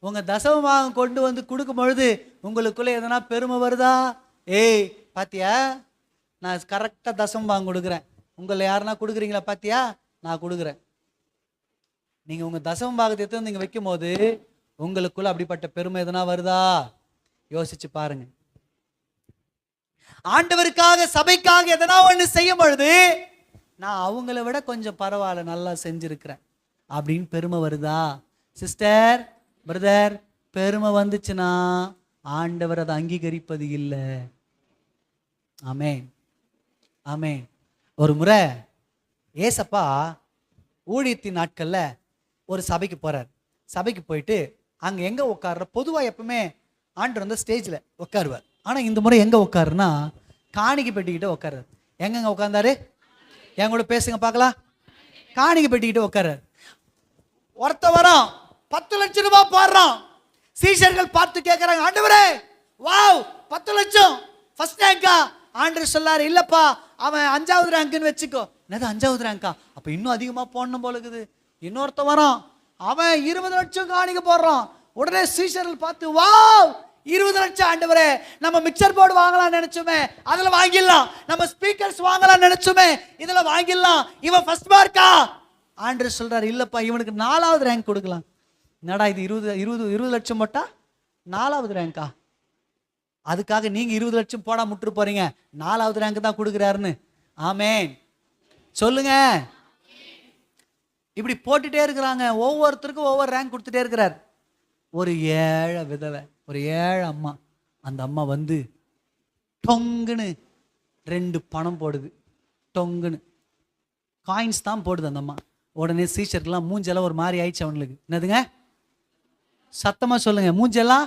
உங்க தசமமாக கொண்டு வந்து கொடுக்கும் பொழுது உங்களுக்குள்ள எதனா பெருமை வருதா? ஏய் பாத்தியா, நான் கரெக்டாக தசமபாகம் கொடுக்குறேன், உங்களை யாருன்னா கொடுக்குறீங்களா? பாத்தியா, நான் கொடுக்குறேன். நீங்கள் உங்கள் தசமபாகத்தை எடுத்து நீங்கள் வைக்கும் போது உங்களுக்குள்ள அப்படிப்பட்ட பெருமை எதனா வருதா? யோசிச்சு பாருங்க. ஆண்டவருக்காக சபைக்காக எதனா ஒன்று செய்யும் பொழுது நான் அவங்கள விட கொஞ்சம் பரவாயில்ல, நல்லா செஞ்சிருக்கிறேன் அப்படின்னு பெருமை வருதா? சிஸ்டர், பிரதர், பெருமை வந்துச்சுன்னா ஆண்டவர் அதை அங்கீகரிப்பது இல்லை. ஆமென், ஆமென். ஒரு முறை ஏசப்பா ஊழியத்தின் நாட்கள்ல ஒரு சபைக்கு போறார். சபைக்கு போயிட்டு அங்க எங்க உட்கார்ற, பொதுவாக எப்பவுமே ஆண்டவர் ஸ்டேஜ்ல உட்காருவார். ஆனா இந்த முறை எங்க உட்காருன்னா, காணிக்கை பெட்டிக்கிட்ட உட்கார்றாரு. எங்கங்க உட்கார்ந்தாரு? என் கூட பேசுங்க பார்க்கலாம். காணிக்கை பெட்டிக்கிட்ட உட்கார்றாரு. ஒருத்த வரோம் 10 லட்சம் ரூபாய் போடுறான். சீஷர்கள் பார்த்து கேட்கறாங்க, ஆண்டவரே வாவ் 10 லட்சம் ஃபர்ஸ்ட் ரேங்கா? ஆண்டவர் சொல்லாரு, இல்லப்பா அவன் 5வது ரேங்க்னு வச்சுக்கோ. என்னது 5வது ரேங்கா? அப்ப இன்னும் அதிகமா போடணும் போல இருக்குது. இன்னொருத்த வரான், அவன் 20 லட்சம் காணிக்க போடுறான். உடனே சீஷர்கள் பார்த்து, வாவ் 20 லட்சம் ஆண்டவரே, நம்ம மிக்சர் போர்டு வாங்கலாம் நினைச்சோமே, அதுல வாங்கிடலாம். நம்ம ஸ்பீக்கர்ஸ் வாங்கலாம் நினைச்சோமே, இதுல வாங்கிடலாம். இவன் ஃபர்ஸ்ட் மார்க்கா? ஆண்டவர் சொல்றாரு, இல்லப்பா இவனுக்கு 4வது ரேங்க் கொடுக்கலாம். என்னடா இது 20 லட்சம் போட்டா 4வது ரேங்கா? அதுக்காக நீங்க 20 லட்சம் போடா முட்டு போறீங்க, 4வது ரேங்க் தான் கொடுக்குறாருன்னு. ஆமென் சொல்லுங்க. இப்படி போட்டுட்டே இருக்கிறாங்க. ஒவ்வொருத்தருக்கும் ஒவ்வொரு ரேங்க் கொடுத்துட்டே இருக்கிறார். ஒரு ஏழை விதவை, ஒரு ஏழை அம்மா, அந்த அம்மா டொங்குன்னு 2 பணம் போடுது. டொங்குன்னு காயின்ஸ் தான் போடுது அந்த அம்மா. உடனே சீஷருக்கெல்லாம் மூஞ்செல்லாம் ஒரு மாதிரி ஆயிடுச்சு. அவங்களுக்கு என்னதுங்க? சத்தமா சொல்லுங்க. மூஞ்செல்லாம்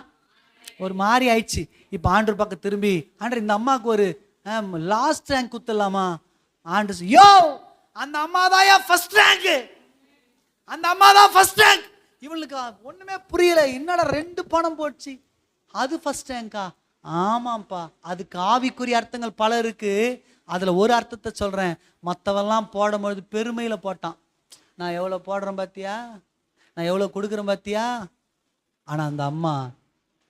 ஒரு மாதிரி ஆயிடுச்சு. இப்போ ஆண்டவர் பக்கம் திரும்பி, ஆண்டவர் இந்த அம்மாவுக்கு ஒரு லாஸ்ட் ரேங்க் குத்தலாமா? ஆண்டவர், யோ அந்த அம்மா தான் ஃபர்ஸ்ட் ரேங்க், அந்த அம்மா தான் ஃபர்ஸ்ட் ரேங்க். இவங்களுக்கு ஒண்ணுமே புரியல. என்னடா 2 பணம் போச்சு, அது ஃபர்ஸ்ட் ரேங்கா? ஆமாப்பா, அதுக்கு ஆவிக்குரிய அர்த்தங்கள் பல இருக்கு. அதுல ஒரு அர்த்தத்தை சொல்றேன். மற்றவெல்லாம் போடும்பொழுது பெருமையில போட்டான். நான் எவ்வளவு போடுறேன் பாத்தியா, நான் எவ்வளவு கொடுக்குறேன் பாத்தியா. ஆனா அந்த அம்மா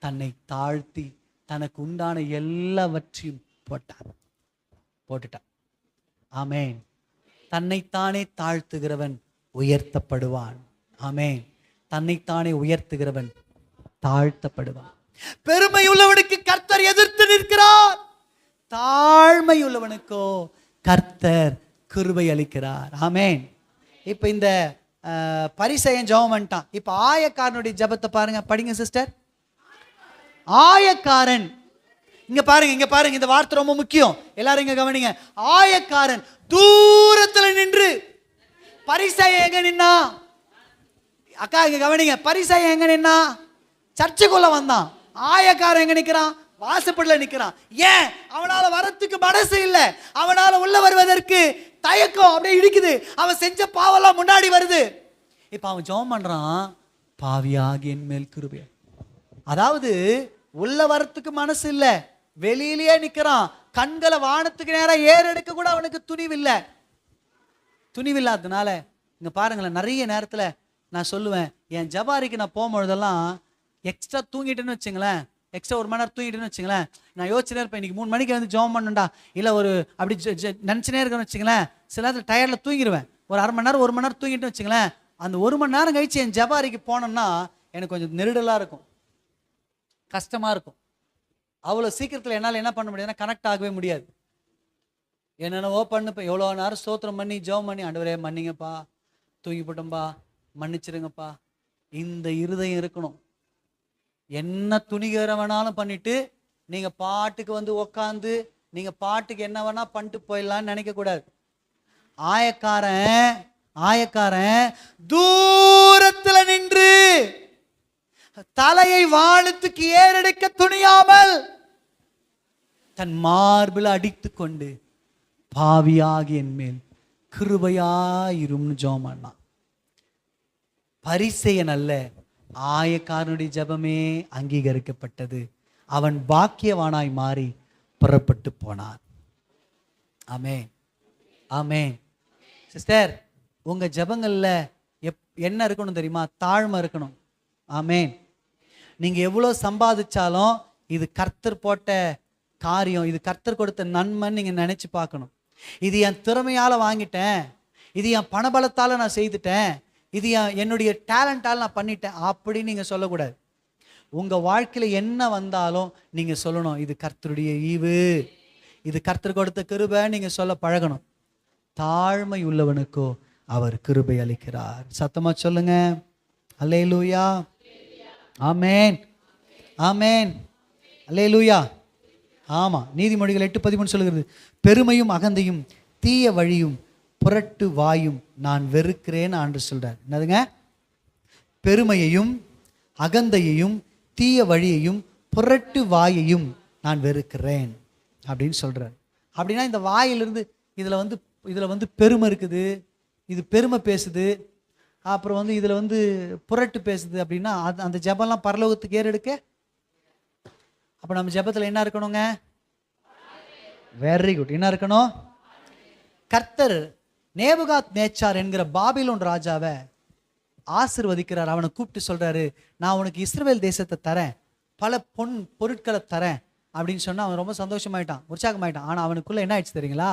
தன்னை தாழ்த்தி தனக்கு உண்டான எல்லாவற்றையும் போட்டுட்டான். ஆமென். தன்னைத்தானே தாழ்த்துகிறவன் உயர்த்தப்படுவான். ஆமென். தன்னைத்தானே உயர்த்துகிறவன் தாழ்த்தப்படுவான். பெருமை உள்ளவனுக்கு கர்த்தர் எதிர்த்து நிற்கிறார், தாழ்மை உள்ளவனுக்கோ கர்த்தர் கிருபை அளிக்கிறார். ஆமென். இப்ப இந்த பரிசேயன் ஜெபம் பண்ணிட்டான். இப்ப ஆயக்காரனுடைய ஜெபத்தை பாருங்க, படிங்க சிஸ்டர். ஆயக்காரன், இங்க பாருங்க, இங்க பாருங்க, இந்த வார்த்தை ரொம்ப முக்கியம். எல்லாரும் இங்க கவனிங்க. ஆயக்காரன் தூரத்துல நின்று, பரிசேயன் எங்க நின்னா? அக்கா இங்க கவனிங்க, பரிசேயன் எங்க நின்னா? சர்ச்சுக்குள்ள வந்தான். ஆயக்காரன் எங்க நிக்கிறான்? வாசப்படில நிக்கிறான். ஏன்? அவனால வரத்துக்கு மனசு இல்ல, அவனால உள்ள வருவதற்கு தயக்கம், அப்படியே இடிக்குது. அவன் செஞ்ச பாவெல்லாம் முன்னாடி வருது. இப்ப அவன் ஜெபம் பண்றான், பாவியாகி என் மேல் கிருபை. அதாவது உள்ள வரத்துக்கு மனசு இல்ல, வெளியிலேயே நிக்கிறான். கண்களை வானத்துக்கு நேரம் ஏறெடுக்க கூட அவனுக்கு துணிவில்லை. துணிவில்லாததுனால இங்க பாருங்களேன், நிறைய நேரத்துல நான் சொல்லுவேன், என் ஜபாரிக்கு நான் போகும்பொழுதெல்லாம் எக்ஸ்ட்ரா தூங்கிட்டேன்னு வச்சுங்களேன், எக்ஸ்ட்ரா 1 மணி நேரம் தூங்கிட்டேன்னு வச்சுங்களேன், நான் யோசிச்சுனே இருப்பேன், இன்னைக்கு 3 மணிக்கு வந்து ஜெபம் பண்ணண்டா, இல்லை ஒரு அப்படி நினச்சினே இருக்கேன்னு வச்சுங்களேன். சில நேரத்தில் டயர்டில் தூங்கிடுவேன். ஒரு 1/2 மணி நேரம் 1 மணி நேரம் தூங்கிட்டேன்னு வச்சுங்களேன். அந்த 1 மணி நேரம் கழிச்சு என் ஜபாரிக்கு போனோம்னா எனக்கு கொஞ்சம் நெருடலாக இருக்கும், கஷ்டமாக இருக்கும். அவ்வளோ சீக்கிரத்தில் என்னால் என்ன பண்ண முடியாதுன்னா கனெக்ட் ஆகவே முடியாது. என்னென்னவோ பண்ணுப்பேன், எவ்வளோ நேரம் ஸ்தோத்திரம் பண்ணி ஜெபம் பண்ணி, ஆண்டவரே மன்னிங்கப்பா, தூங்கி போட்டோம்பா, மன்னிச்சிருங்கப்பா. இந்த இருதயம் இருக்கணும். என்ன துணிகர வேணாலும் பண்ணிட்டு நீங்க பாட்டுக்கு வந்து உக்காந்து நீங்க பாட்டுக்கு என்ன வேணா பண்ணிட்டு போயிடலான்னு நினைக்க கூடாது. ஆயக்காரன் தூரத்துல நின்று தலையை வானத்துக்கு ஏறெடுக்க துணியாமல் தன் மார்பில் அடித்து கொண்டு, பாவியாகி என் மேல் கிருபையாயிரும்னு ஜெபம் பண்ணான். பரிசேயன் அல்ல, ஆயக்காரனுடைய ஜெபமே அங்கீகரிக்கப்பட்டது. அவன் பாக்கியவானாய் மாறி புறப்பட்டு போனான். ஆமென், ஆமென். சிஸ்டர், உங்க ஜெபங்கள்ல என்ன இருக்கணும் தெரியுமா? தாழ்மை இருக்கணும். ஆமென். நீங்க எவ்வளவு சம்பாதிச்சாலும் இது கர்த்தர் போட்ட காரியம், இது கர்த்தர் கொடுத்த நன்மைன்னு நீங்க நினைச்சு பார்க்கணும். இது என் திறமையால வாங்கிட்டேன், இது என் பணபலத்தால நான் செய்துட்டேன், இது என்னுடைய டேலண்டால் நான் பண்ணிட்டேன் அப்படின்னு நீங்க சொல்லக்கூடாது. உங்க வாழ்க்கையில என்ன வந்தாலும் நீங்க சொல்லணும், இது கர்த்தருடைய ஈவு, இது கர்த்தர் கொடுத்த கிருபை நீங்க சொல்ல பழகணும். தாழ்மை உள்ளவனுக்கோ அவர் கிருபை அளிக்கிறார். சத்தமா சொல்லுங்க, அல்லேலூயா, ஆமென், ஆமென், அல்லேலூயா. ஆமா, நீதிமொழிகள் 8:13 சொல்லுகிறது, பெருமையும் அகந்தையும் தீய வழியும் புரட்டு வாயும் நான் வெறுக்கிறேன்னு ஆண்டு சொல்றார். என்னதுங்க? பெருமையையும் அகந்தையையும் தீய வழியையும் புரட்டு வாயையும் நான் வெறுக்கிறேன் அப்படின்னு சொல்றார். அப்படின்னா இந்த வாயிலிருந்து இதுல வந்து பெருமை இருக்குது, இது பெருமை பேசுது, அப்புறம் வந்து இதுல வந்து புரட்டு பேசுது அப்படின்னா அந்த ஜெபம்லாம் பரலோகத்துக்கு ஏறெடுக்க. அப்ப நம்ம ஜெபத்துல என்ன இருக்கணுங்க? Very good. என்ன இருக்கணும்? கர்த்தர் நேபுகாத் நேச்சார் என்கிற பாபிலோன் ராஜாவை ஆசீர்வதிக்கிறார். அவனை கூப்பிட்டு சொல்றாரு, நான் உனக்கு இஸ்ரவேல் தேசத்தை தரேன், பல பொருட்களை தரேன் அப்படின்னு சொன்னா அவன் ரொம்ப சந்தோஷமாயிட்டான், உற்சாகமாயிட்டான். ஆனா அவனுக்குள்ள என்ன ஆயிடுச்சு தெரியுங்களா?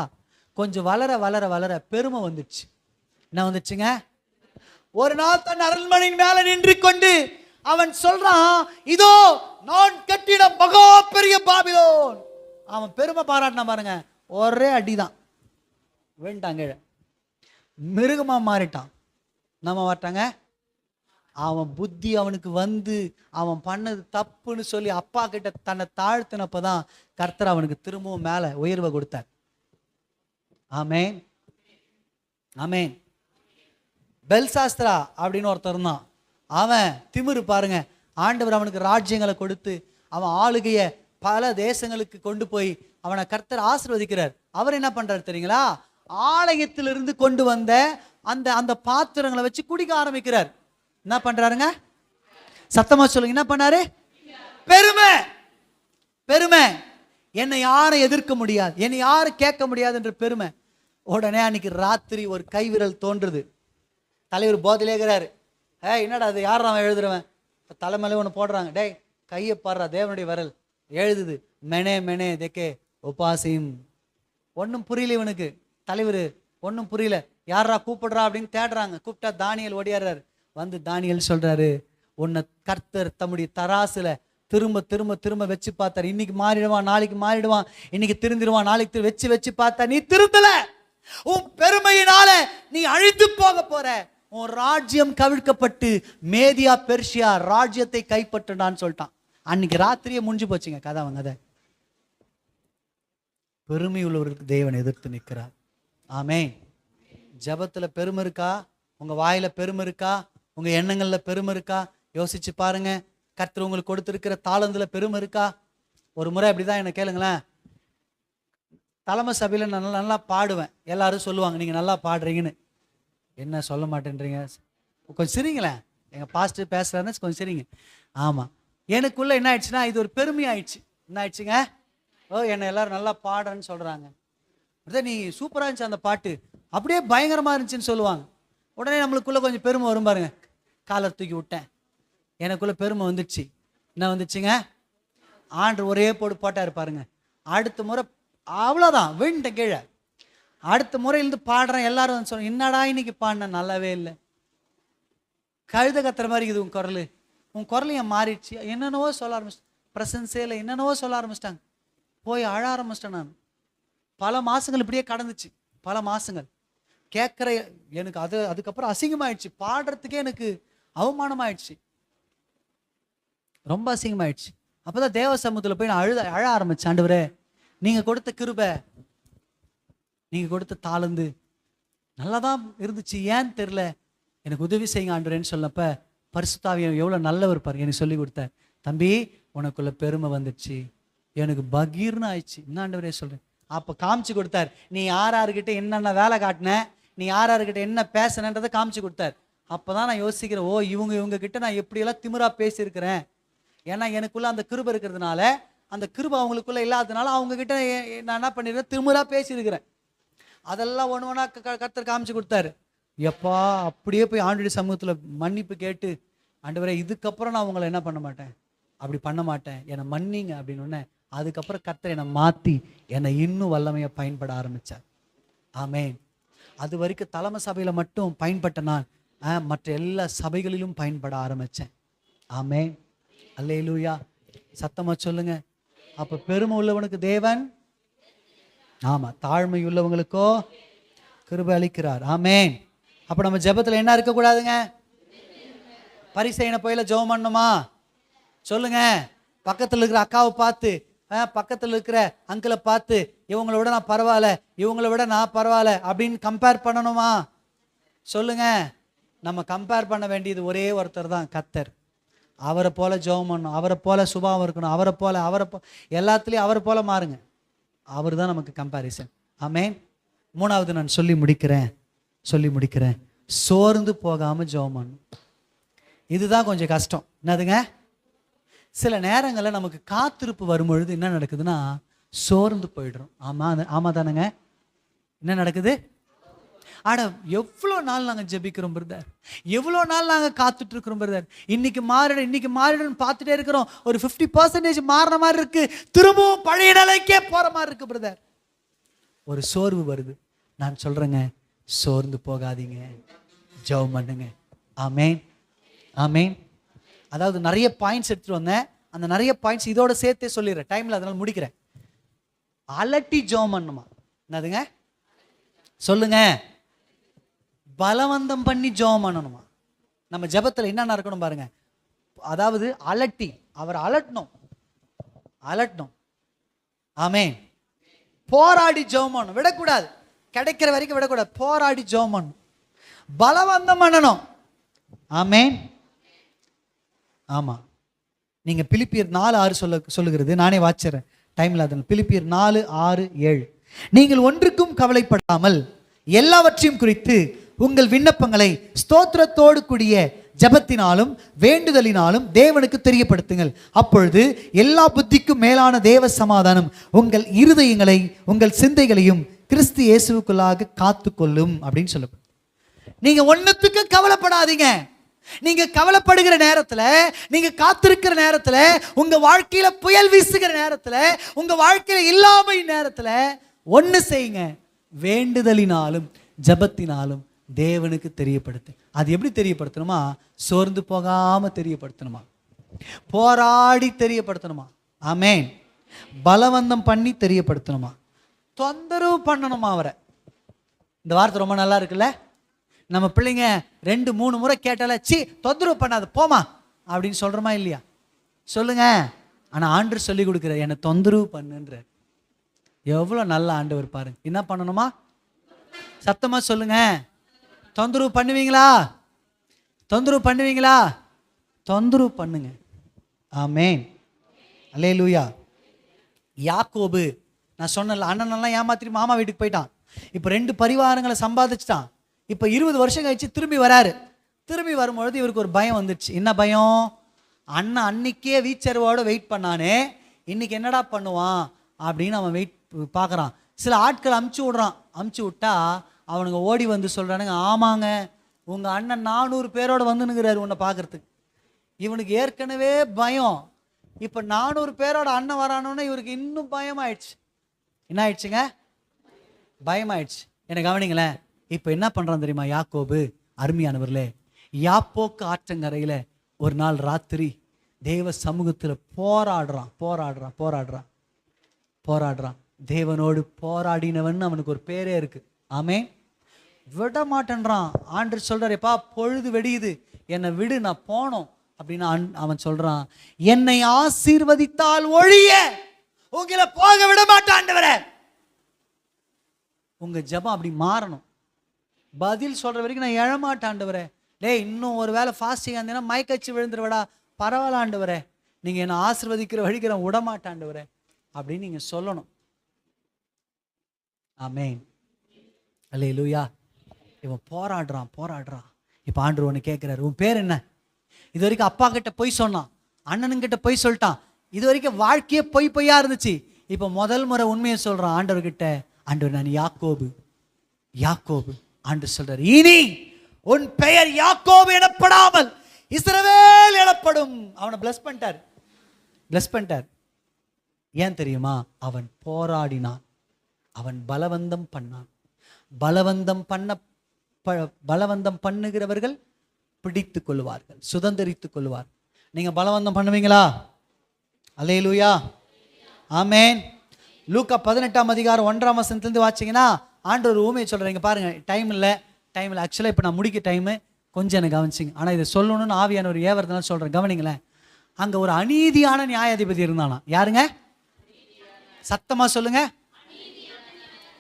கொஞ்சம் வளர வளர வளர பெருமை வந்துடுச்சு. என்ன வந்துச்சுங்க? ஒரு நாள் தன் அரண்மனையின் மேல நின்று கொண்டு அவன் சொல்றான், இதோ நான் கட்டிட மகா பெரிய பாபிலோன். அவன் பெருமை பாராட்டின பாருங்க, ஒரே அடிதான் வேண்டாங்க, மிருகமா மாறிட்டான். நம்ம வரட்டாங்க, அவன் புத்தி அவனுக்கு வந்து அவன் பண்ணது தப்புன்னு சொல்லி அப்பா கிட்ட தன்னை தாழ்த்தினப்பதான் கர்த்தர் அவனுக்கு திரும்பவும் மேல உயர்வை கொடுத்தார். ஆமென், ஆமென். பெல்சாஸ்திரா அப்படின்னு ஒருத்தர் இருந்தான். அவன் திமிரு பாருங்க, ஆண்டவர் அவனுக்கு ராஜ்யங்களை கொடுத்து அவன் ஆளுகைய பல தேசங்களுக்கு கொண்டு போய் அவனை கர்த்தர் ஆசீர்வதிக்கிறார். அவர் என்ன பண்றாரு தெரியுங்களா? ஆலயத்திலிருந்து கொண்டு வந்த அந்த அந்த பாத்திரங்களை வச்சு குடிக்க ஆரம்பிக்கிறார். என்ன பண்றாருங்க? சத்தமா சொல்லுங்க, என்ன பண்ணாரு? பெருமை, பெருமை. என்னை யாரும் எதிர்க்க முடியாது, என்னை யாரும் கேட்க முடியாது என்ற பெருமை. உடனே அன்னைக்கு ராத்திரி ஒரு கைவிரல் தோன்றுது. தலைவர் போதிலேகிறாரு, என்னடா அது, யார் அவன் எழுதுறவன்? தலைமையில ஒன்று போடுறாங்க, டேய் கையை பாடுறா, தேவனுடைய விரல் எழுதுது, மெனே மெனே தேக்கே உபாசியும். ஒன்றும் புரியல இவனுக்கு. தலைவர் ஒன்றும் புரியல. யாரா கூப்பிடுறா அப்படின்னு தேடுறாங்க. கூப்பிட்டா தானியேல் ஓடியாடுறாரு. வந்து தானியேல் சொல்றாரு, உன்னை கர்த்தர் தம்முடைய தராசுல திரும்ப திரும்ப திரும்ப வச்சு பார்த்தார். இன்னைக்கு மாறிடுவான், நாளைக்கு மாறிடுவான், இன்னைக்கு திருந்திடுவான், நாளைக்கு வச்சு வச்சு பார்த்தா நீ திருந்தல. உன் பெருமையினால நீ அழித்து போக போற. உன் ராஜ்யம் கவிழ்க்கப்பட்டு மேதியா பெர்ஷியா ராஜ்யத்தை கைப்பற்றுனான்னு சொல்லிட்டான். அன்னைக்கு ராத்திரியே முடிஞ்சு போச்சுங்க கதை. அவங்க அதை பெருமை உள்ளவர்களுக்கு தேவன் எதிர்த்து நிற்கிறார். ஆமென். ஜபத்துல பெருமை இருக்கா? உங்க வாயில பெருமை இருக்கா? உங்க எண்ணங்கள்ல பெருமை இருக்கா? யோசிச்சு பாருங்க. கர்த்தர் உங்களுக்கு கொடுத்திருக்கிற தாளந்துல பெருமை இருக்கா? ஒரு முறை அப்படிதான் என்ன கேளுங்களேன். தலைமை சபையில நான் நல்லா பாடுவேன். எல்லாரும் சொல்லுவாங்க நீங்க நல்லா பாடுறீங்கன்னு. என்ன சொல்ல மாட்டேன்றீங்க? கொஞ்சம் சிரிங்களேன். எங்க பாஸ்டர் பேசுறாருன்னு கொஞ்சம் சிரிங்க. ஆமா, எனக்குள்ள என்ன ஆயிடுச்சுன்னா இது ஒரு பெருமை ஆயிடுச்சு. என்ன ஆயிடுச்சுங்க? என்னை எல்லாரும் நல்லா பாடுறேன்னு சொல்றாங்க. நீ சூப்பரா இருந்துச்சு அந்த பாட்டு, அப்படியே பயங்கரமா இருந்துச்சுன்னு சொல்லுவாங்க. உடனே நம்மளுக்குள்ள கொஞ்சம் பெருமை வரும் பாருங்க. காலர் தூக்கி விட்டேன், எனக்குள்ள பெருமை வந்துடுச்சு. என்ன வந்துச்சுங்க? ஆண்டு ஒரே போட்டாரு பாருங்க. அடுத்த முறை அவ்வளோதான், விண்ட கீழே. அடுத்த முறையிலிருந்து பாடுறேன். எல்லாரும் வந்து சொல்றேன், என்னடா இன்னைக்கு பாடின நல்லாவே இல்லை, கழுத கத்துற மாதிரி இருக்குது உன் குரல், உன் குரல் ஏன் மாறிடுச்சு, என்னென்னவோ சொல்ல ஆரம்பிச்சிட்டேன். பிரசன்ஸே இல்லை, என்னென்னவோ சொல்ல ஆரம்பிச்சிட்டாங்க. போய் அழ ஆரம்பிச்சிட்டேன் நான். பல மாசங்கள் இப்படியே கடந்துச்சு. பல மாசங்கள் கேட்குற எனக்கு அதுக்கப்புறம் அசிங்கமாயிடுச்சு. பாடுறதுக்கே எனக்கு அவமானமாயிடுச்சு, ரொம்ப அசிங்கமாயிடுச்சு. அப்போதான் தேவ சமூகத்தில் போய் நான் அழ ஆரம்பிச்சேன். ஆண்டவரே, நீங்க கொடுத்த கிருபை, நீங்க கொடுத்த தாளந்து நல்லாதான் இருந்துச்சு, ஏன்னு தெரியல, எனக்கு உதவி செய்யுங்க ஆண்டவரேன்னு சொல்லப்ப பரிசுத்த ஆவியானவர் எவ்வளவு நல்லவர் பாருங்க. எனக்கு சொல்லி கொடுத்தார். தம்பி, உனக்குள்ள பெருமை வந்துடுச்சு. எனக்கு பகீர்னு ஆயிடுச்சு. என்ன ஆண்டவரே சொல்றேன். அப்போ காமிச்சு கொடுத்தார். நீ யாராருக்கிட்ட என்னென்ன வேலை காட்டின, நீ யாராருக்கிட்ட என்ன பேசினன்றதை காமிச்சு கொடுத்தார். அப்போதான் நான் யோசிக்கிறேன், இவங்க கிட்ட நான் எப்படியெல்லாம் திமிரா பேசியிருக்கிறேன். ஏன்னா எனக்குள்ள அந்த கிருபை இருக்கிறதுனால, அந்த கிருபை அவங்களுக்குள்ள இல்லாததுனால அவங்க கிட்ட நான் என்ன பண்ணிருக்கேன், திமிரா பேசியிருக்கிறேன். அதெல்லாம் ஒன்று ஒன்றா கர்த்தர் காமிச்சு கொடுத்தாரு. எப்பா அப்படியே போய் ஆண்டவருடைய சமூகத்தில் மன்னிப்பு கேட்டு, ஆண்டவரே இதுக்கப்புறம் நான் உங்களை என்ன பண்ண மாட்டேன், அப்படி பண்ண மாட்டேன், என்னை மன்னிங்க அப்படின்னு ஒன்று. அதுக்கப்புறம் கர்த்தர் என்னை மாற்றி என்னை இன்னும் வல்லமையை பயன்பட ஆரம்பித்தார். ஆமென். அது வரைக்கும் தலைமை சபையில் மட்டும் பயன்பட்ட நான் மற்ற எல்லா சபைகளிலும் பயன்பட ஆரம்பித்தேன். ஆமென். அல்லேலூயா. சத்தமாக சொல்லுங்க. அப்போ பெருமை உள்ளவனுக்கு தேவன், ஆமாம், தாழ்மை உள்ளவங்களுக்கோ கிருபை அளிக்கிறார். ஆமென். அப்போ நம்ம ஜெபத்தில் என்ன இருக்கக்கூடாதுங்க? பரிசையின போயில ஜெபம் பண்ணணுமா? சொல்லுங்க. பக்கத்தில் இருக்கிற அக்காவை பார்த்து, பக்கத்தில் இருக்கிற அங்கிளை பார்த்து, இவங்களை விட நான் பரவாயில்ல, இவங்களை விட நான் பரவாயில்ல அப்படின்னு கம்பேர் பண்ணணுமா? சொல்லுங்க. நம்ம கம்பேர் பண்ண வேண்டியது ஒரே ஒருத்தர் தான், கர்த்தர். அவரை போல ஜெபம் பண்ணணும், அவரை போல சுபாவம் இருக்கணும், அவரை போல எல்லாத்துலேயும் அவரை போல மாறுங்க. அவர் தான் நமக்கு கம்பேரிசன். ஆமென். மூணாவது நான் சொல்லி முடிக்கிறேன், சோர்ந்து போகாமல் ஜெபம் பண்ணணும். இதுதான் கொஞ்சம் கஷ்டம். என்னதுங்க? சில நேரங்களில் நமக்கு காத்திருப்பு வரும்பொழுது என்ன நடக்குதுன்னா, சோர்ந்து போயிடுறோம். ஆமா தானேங்க? என்ன நடக்குது? ஆட எவ்வளோ நாள் நாங்கள் ஜெபிக்கிறோம் பிரதர், எவ்வளோ நாள் நாங்கள் காத்துட்டு இருக்கிறோம் பிரதர், இன்னைக்கு மாறிடும் பார்த்துட்டே இருக்கிறோம். ஒரு 50% மாறின மாதிரி இருக்கு, திரும்பவும் பழைய நிலைக்கே போற மாதிரி இருக்கு பிரதர். ஒரு சோர்வு வருது. நான் சொல்றேங்க, சோர்ந்து போகாதீங்க, ஜெபம் பண்ணுங்க. ஆமென், ஆமென். அதாவது நிறைய பாயிண்ட்ஸ் எடுத்துட்டு வந்தேன். அந்த நிறைய பாயிண்ட்ஸ் இதோட சேர்த்தே சொல்லிடுறேன், டைம்ல அதனால முடிக்கிறேன். அலட்டி ஜெபம் பண்ணுமா? என்னதுங்க? சொல்லுங்க. பலவந்தம் பண்ணி ஜெபம் பண்ணணுமா? நம்ம ஜெபத்துல என்ன இருக்கணும் பாருங்க. அதாவது அலட்டி, அவர் அலட்டணும். ஆமென். போராடி ஜெபம் பண்ணணும், விடக்கூடாது. கிடைக்கிற வரைக்கும் விடக்கூடாது, போராடி ஜெபம் பண்ணணும், பலவந்தம் பண்ணணும். ஆமென். ஆமா. நீங்க பிலிப்பியர் 4:6 சொல்லுகிறது, நானே வாசிக்கிறேன், டைம்ல அதனால். பிலிப்பியர் 4:6-7. நீங்கள் ஒன்றுக்கும் கவலைப்படாமல் எல்லாவற்றையும் குறித்து உங்கள் விண்ணப்பங்களை ஸ்தோத்திரத்தோடு கூடிய ஜபத்தினாலும் வேண்டுதலினாலும் தேவனுக்கு தெரியப்படுத்துங்கள். அப்பொழுது எல்லா புத்திக்கும் மேலான தேவ சமாதானம் உங்கள் இருதயங்களை, உங்கள் சிந்தைகளையும் கிறிஸ்து இயேசுவுக்குள்ளாக காத்துக்கொள்ளும் அப்படின்னு சொல்லப்படும். நீங்க ஒன்னுத்துக்கு கவலைப்படாதீங்க. நீங்க கவலைப்படுகிற நேரத்துல, நீங்க காத்திருக்கிற நேரத்துல, உங்க வாழ்க்கையில புயல் வீசுகிற நேரத்துல, உங்க வாழ்க்கையில இல்லாமை நேரத்துல ஒண்ணு செய்யுங்க, வேண்டுதலினாலும் ஜெபத்தினாலும் தேவனுக்கு தெரியப்படுத்து. அது எப்படி தெரியப்படுத்தணுமா? சோர்ந்து போகாம தெரியப்படுத்தணுமா, போராடி தெரியப்படுத்தணுமா, ஆமென், பலவந்தம் பண்ணி தெரியப்படுத்தணுமா, தொந்தரவு பண்ணணுமா அவரை. இந்த வார்த்தை ரொம்ப நல்லா இருக்குல்ல. நம்ம பிள்ளைங்க 2-3 முறை கேட்டால சி தொந்தரவு பண்ணாது போமா அப்படின்னு சொல்றோமா இல்லையா? சொல்லுங்க. ஆனா ஆண்டவர் சொல்லி கொடுக்குற என்னை தொந்தரவு பண்ணுன்ற. எவ்வளவு நல்ல ஆண்டவர் பாருங்க. என்ன பண்ணணுமா? சத்தமா சொல்லுங்க. தொந்தரவு பண்ணுவீங்களா? தொந்தரவு பண்ணுவீங்களா? தொந்தரவு பண்ணுங்க. ஆமென், அல்லேலூயா. யாக்கோபு, நான் சொன்னல, அண்ணனெல்லாம் ஏமாத்திரி மாமா வீட்டுக்கு போயிட்டான். இப்போ 2 பரிவாரங்களை சம்பாதிச்சிட்டான். இப்போ 20 வருஷம் கழிச்சு திரும்பி வராரு. திரும்பி வரும்பொழுது இவருக்கு ஒரு பயம் வந்துடுச்சு. என்ன பயம்? அண்ணன் அன்னைக்கே வீச்சர்வோட வெயிட் பண்ணானே, இன்னைக்கு என்னடா பண்ணுவான் அப்படின்னு அவன் வெயிட் பார்க்குறான். சில ஆட்கள் அமுச்சு விடுறான். அமுச்சு விட்டா அவனுங்க ஓடி வந்து சொல்கிறானுங்க, ஆமாங்க உங்கள் அண்ணன் 400 பேரோடு வந்துனுங்கிறாரு உன்னை பார்க்குறதுக்கு. இவனுக்கு ஏற்கனவே பயம். இப்போ 400 பேரோட அண்ணன் வரானோன்னு இவருக்கு இன்னும் பயம் ஆயிடுச்சு. என்ன ஆயிடுச்சுங்க? பயமாயிடுச்சு. என்ன கவனிங்களேன். இப்போ என்ன பண்ணுறான் தெரியுமா யாக்கோபு? அருமையானவர்களே, யாப்போக்கு ஆற்றங்கரையில் ஒரு நாள் ராத்திரி தேவ சமூகத்தில் போராடுறான் போராடுறான் போராடுறான் போராடுறான். தேவனோடு போராடினவன் அவனுக்கு ஒரு பேரே இருக்கு. ஆமென். விட மாட்டேன்றான். ஆண்டவர் சொல்றாரு, எப்பா பொழுது வெடியுது, என்னை விடு, நான் போனோம் அப்படின்னு. அவன் சொல்றான், என்னை ஆசீர்வதித்தால் ஒழிய உங்களை போக விட மாட்டேன் ஆண்டவரே. உங்க ஜெபம் அப்படி மாறணும். பதில் சொல்ற வரைக்கும் நான் எழமாட்டேன் ஆண்டவரே. டேய், இன்னும் ஒரு வேளை ஃபாஸ்டிங் இருந்தேன்னா மயக்கச்சு விழுந்துருவடா, பரவாயில்ல ஆண்டவரே, நீங்க என்ன ஆசீர்வதிக்கிற வழிக்கிற விடமாட்டேன் ஆண்டவரே அப்படின்னு நீங்க சொல்லணும். ஆமென், அல்லேலூயா. இவன் போராடுறான் போராடுறான். இப்போ ஆண்டவர் ஒன்று கேட்குறாரு, உன் பேர் என்ன? இது வரைக்கும் அப்பா கிட்ட போய் சொன்னான், அண்ணனுங்கிட்ட போய் சொல்லிட்டான். இது வரைக்கும் வாழ்க்கையே பொய்யா இருந்துச்சு. இப்போ முதல் முறை உண்மையை சொல்றான் ஆண்டவர்கிட்ட. ஆண்டவர், நான் யாக்கோபு. யாக்கோபு. ஆண்டவர் சொல்றாரு, இனி உன் பெயர் யாக்கோபு எனப்படாமல் இஸ்ரவேல் எனப்படும். அவனை பிளஸ் பண்ணிட்டார், பிளஸ் பண்ணிட்டார். ஏன் தெரியுமா? அவன் போராடினான், அவன் பலவந்தம் பண்ணான். பலவந்தம் பண்ணுகிறவர்கள் பிடித்துக் கொள்வார்கள், சுதந்திரித்துக் கொள்வார். நீங்க பலவந்தம் பண்ணுவீங்களா? அல்லேலூயா, ஆமென். லூக்கா 18ஆம் அதிகாரம் 1ஆம் வசனத்திலிருந்து வாசிங்கன்னா ஆண்டவர் ஊமையை சொல்றீங்க பாருங்க. டைம் இல்லை. ஆக்சுவலாக இப்போ நான் முடிக்க டைமு, கொஞ்சம் எனக்கு கவனிச்சிங்க. ஆனால் இதை சொல்லணும்னு ஆவியானவர் ஏவறதுனால சொல்கிறேன், கவனிங்களேன். அங்கே ஒரு அநீதியான நியாயாதிபதி இருந்தானா. யாருங்க? சத்தமாக சொல்லுங்க.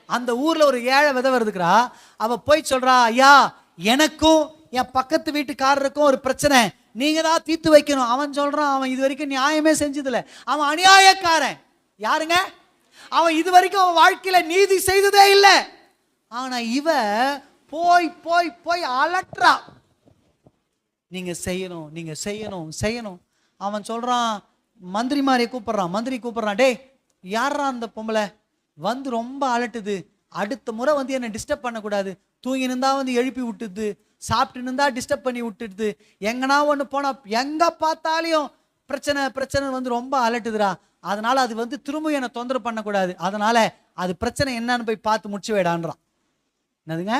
அந்த ஊரில் ஒரு ஏழை விதவை இருக்கிறா. அவள் போய் சொல்கிறா, ஐயா எனக்கும் என் பக்கத்து வீட்டுக்காரருக்கும் ஒரு பிரச்சனை, நீங்கள் தான் தீர்த்து வைக்கணும். அவன் சொல்கிறான், அவன் இது வரைக்கும் நியாயமே செஞ்சதில்லை, அவன் அநியாயக்காரன். யாருங்க? அவன் இது வரைக்கும் அவன் வாழ்க்கையில் நீதி செய்ததே இல்லை. ஆனால் இவ போய் போய் போய் அலற்றா, நீங்க செய்யணும், நீங்க செய்யணும் செய்யணும். அவன் சொல்றான், மந்திரிமாரியை கூப்பிடுறான். மந்திரி கூப்பிடுறான், டேய் யாரா அந்த பொம்பளை வந்து ரொம்ப அலட்டுது, அடுத்த முறை வந்து என்னை டிஸ்டர்ப் பண்ணக்கூடாது, தூங்கி நின்றா வந்து எழுப்பி விட்டுது, சாப்பிட்டு நின்றா டிஸ்டர்ப் பண்ணி விட்டுடுது, எங்கன்னா ஒன்று போனா எங்க பார்த்தாலையும் பிரச்சனை பிரச்சனை வந்து ரொம்ப அலட்டுதுரா, அதனால அது வந்து திரும்ப என்னை தொந்தரவு பண்ணக்கூடாது, அதனால அது பிரச்சனை என்னன்னு போய் பார்த்து முடிச்சு வைடான்றான். என்னதுங்க?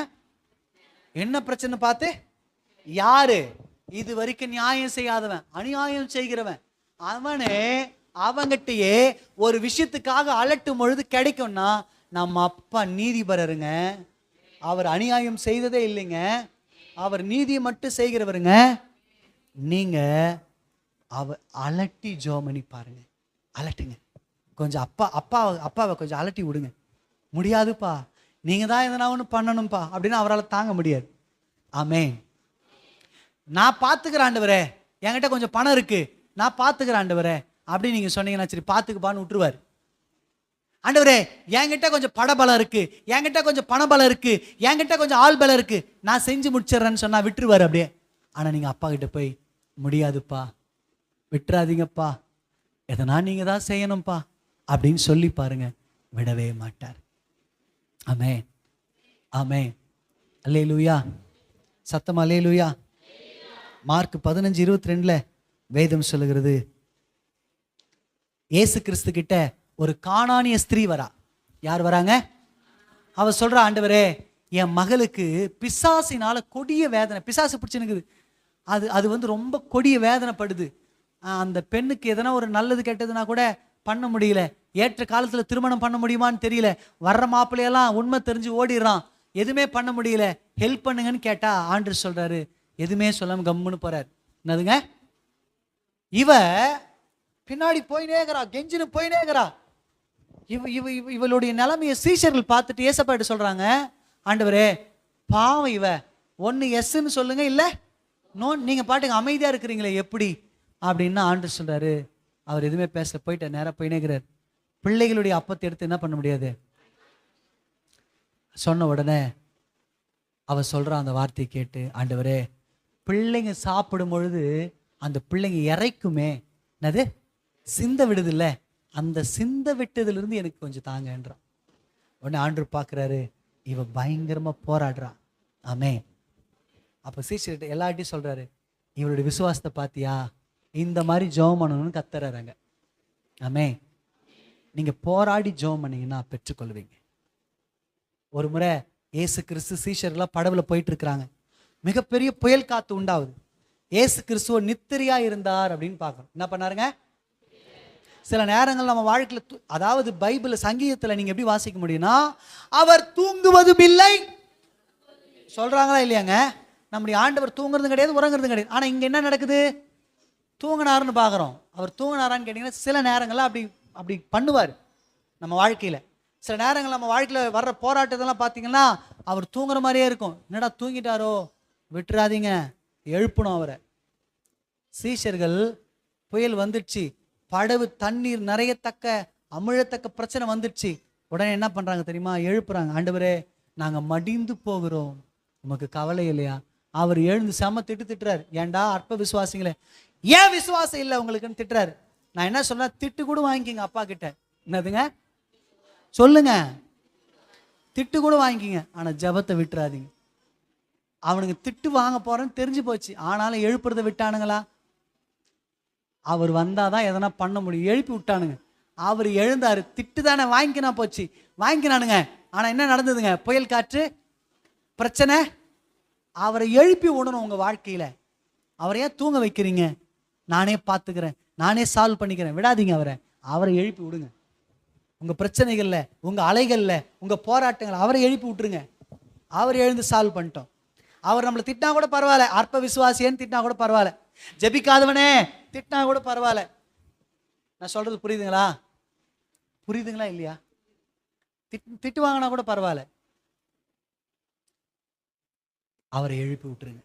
என்ன பிரச்சனை பார்த்து? யாரு? இது வரைக்கும் நியாயம் செய்யாதவன், அநியாயம் செய்கிறவன், அவனே அவங்கிட்டயே ஒரு விஷயத்துக்காக அலட்டும் பொழுது கிடைக்கும்னா, நம்ம அப்பா நீதிபரருங்க, அவர் அநியாயம் செய்ததே இல்லைங்க, அவர் நீதியை மட்டும் செய்கிறவருங்க. நீங்க அலட்டி ஜோமணி பாருங்க, அலட்டுங்க கொஞ்சம். அப்பாவை கொஞ்சம் அலட்டி விடுங்க. முடியாதுப்பா, நீங்க தான் எதனா ஒன்று பண்ணணும்ப்பா அப்படின்னு அவரால் தாங்க முடியாது. ஆமென். நான் பார்த்துக்கிறேன் ஆண்டவரே, என்கிட்ட கொஞ்சம் பணம் இருக்கு, நான் பார்த்துக்கிறேன் ஆண்டவரே அப்படின்னு நீங்க சொன்னீங்கன்னா சரி, பார்த்துக்குப்பான்னு விட்டுருவார். ஆண்டவரே என்கிட்ட கொஞ்சம் படபலம் இருக்கு, என்கிட்ட கொஞ்சம் பணபலம் இருக்கு, என்கிட்ட கொஞ்சம் ஆள் பலம் இருக்கு, நான் செஞ்சு முடிச்சிடறேன்னு சொன்னா விட்டுருவார் அப்படியே. ஆனா நீங்க அப்பா கிட்ட போய், முடியாதுப்பா, விட்டுறாதீங்கப்பா, எதனா நீங்க தான் செய்யணும்ப்பா அப்படின்னு சொல்லி பாருங்க, விடவே மாட்டார். ஆமென், ஆமென், அல்லேலூயா. சத்தம் அல்லேலூயா. மார்க் 15:22 வேதம் சொல்லுகிறது, இயேசு கிறிஸ்து கிட்ட ஒரு கானானிய ஸ்திரீ வரா. யார் வராங்க? அவ சொல்றா, ஆண்டவரே என் மகளுக்கு பிசாசினால கொடிய வேதனை, பிசாசு பிடிச்சுனுக்குது, அது வந்து ரொம்ப கொடிய வேதனைப்படுது. அந்த பெண்ணுக்கு எதனா ஒரு நல்லது கெட்டதுன்னா கூட பண்ண முடியல, ஏற்ற காலத்தில் திருமணம் பண்ண முடியுமான்னு தெரியல, வர்ற மாப்பிள்ளையெல்லாம் உண்மை தெரிஞ்சு ஓடிடுறான், எதுவுமே பண்ண முடியல, ஹெல்ப் பண்ணுங்கன்னு கேட்டா ஆண்டவர் சொல்றாரு, எதுவுமே சொல்லாம கம்முன்னு போறாரு. என்னதுங்க, இவ பின்னாடி போயினேங்கிறா, கெஞ்சின்னு போயினேங்கிறா. இவளுடைய நிலைமையை சீஷர்கள் பார்த்துட்டு ஏசப்பாட்டு சொல்றாங்க, ஆண்டவரே பாவம், இவ ஒன்னு எஸ்ன்னு சொல்லுங்க, இல்ல நோ, நீங்க பாட்டுக்கு அமைதியா இருக்கிறீங்களே எப்படி அப்படின்னா ஆண்டவர் சொல்றாரு, அவர் எதுவுமே பேசல, போயிட்ட நேரம் போயினேங்கிறார். பிள்ளைகளுடைய அப்பத்தை எடுத்து என்ன பண்ண முடியாது. சொன்ன உடனே அவ சொல்ற அந்த வார்த்தையை கேட்டு, ஆண்டவரே பிள்ளைங்க சாப்பிடும் பொழுது அந்த பிள்ளைங்க இறைக்குமே, என்னது சிந்த விடுது இல்ல, அந்த சிந்த விட்டதுல இருந்து எனக்கு கொஞ்சம் தாங்கன்றான். உடனே ஆண்டவர் பார்க்குறாரு, இவ பயங்கரமா போராடுறா. ஆமே. அப்போ சீஷர்கிட்ட எல்லார்ட்டையும் சொல்றாரு, இவளுடைய விசுவாசத்தை பார்த்தியா, இந்த மாதிரி ஜெபம் பண்ணணும்னு கத்துறாங்க. ஆமே. நீங்க போராடி ஜெபம் பண்ணீங்கன்னா பெற்றுக்கொள்வீங்க. ஒரு முறை ஏசு கிறிஸ்து சீஷர்கள்லாம் படவுல போயிட்டு இருக்கிறாங்க, மிகப்பெரிய புயல் காத்து உண்டாகுது. ஏசு கிறிஸ்துவ நித்திரையா இருந்தார் அப்படின்னு பார்க்கணும். என்ன பண்ணாருங்க, சில நேரங்கள் நம்ம வாழ்க்கையில், அதாவது பைபிள் சங்கீதத்தில் நீங்க எப்படி வாசிக்க முடியும்னா, அவர் தூங்குவதும் இல்லை சொல்றாங்களா இல்லையாங்க. நம்முடைய ஆண்டவர் தூங்குறது கிடையாது, உறங்குறது கிடையாது. ஆனா இங்க என்ன நடக்குது, தூங்கினாருன்னு பார்க்குறோம். அவர் தூங்கினாரான்னு கேட்டீங்கன்னா சில நேரங்கள்ல அப்படி அப்படி பண்ணுவார் நம்ம வாழ்க்கையில. சில நேரங்கள் நம்ம வாழ்க்கையில் வர்ற போராட்டத்தெல்லாம் பார்த்தீங்கன்னா அவர் தூங்குற மாதிரியே இருக்கும். என்னடா தூங்கிட்டாரோ, விட்டுறாதீங்க, எழுப்பணும் அவரை. சீஷர்கள் புயல் வந்துடுச்சு, படவு தண்ணீர் நிறையத்தக்க அமிழத்தக்க பிரச்சனை வந்துடுச்சு. உடனே என்ன பண்றாங்க தெரியுமா, எழுப்புறாங்க, ஆண்டவரே நாங்க மடிந்து போகிறோம், உமக்கு கவலை இல்லையா. அவர் எழுந்து செம திட்டுறாரு, ஏன்டா அற்ப விசுவாசிங்களே, ஏன் விசுவாசம் இல்லை உங்களுக்குன்னு திட்டுறாரு. நான் என்ன சொன்னா, திட்டு கூட வாங்கிக்கிங்க அப்பா கிட்ட. என்னதுங்க சொல்லுங்க, திட்டு கூட வாங்கிக்கிங்க, ஆனா ஜபத்தை விட்டுறாதீங்க. அவனுக்கு திட்டு வாங்க போறேன்னு தெரிஞ்சு போச்சு, ஆனாலும் எழுப்புறதை விட்டானுங்களா. அவர் வந்தாதான் எதனா பண்ண முடியும், எழுப்பி விட்டானுங்க. அவர் எழுந்தாரு, திட்டு தானே வாங்கிக்கினா போச்சு, வாங்கிக்கினானுங்க. ஆனா என்ன நடந்ததுங்க, புயல் காற்று பிரச்சனை. அவரை எழுப்பி விடணும் உங்க வாழ்க்கையில. அவரை ஏன் தூங்க வைக்கிறீங்க, நானே பார்த்துக்கிறேன், நானே சால்வ் பண்ணிக்கிறேன், விடாதீங்க அவரை. அவரை எழுப்பி விடுங்க. உங்க பிரச்சனைகள்ல, உங்க அலைகள்ல, உங்க போராட்டங்கள் அவரை எழுப்பி விட்டுருங்க. அவர் எழுந்து சால்வ் பண்ணிட்டோம். அவர் நம்மளை திட்டினா கூட பரவாயில்ல, அற்ப விசுவாசியன்னு திட்டினா கூட பரவாயில்ல, ஜெபிக்காதவனே திட்டினா கூட பரவாயில்ல. நான் சொல்றது புரியுதுங்களா, புரியுதுங்களா இல்லையா. திட்டு வாங்கினா கூட பரவாயில்ல, அவரை எழுப்பி விட்டுருங்க.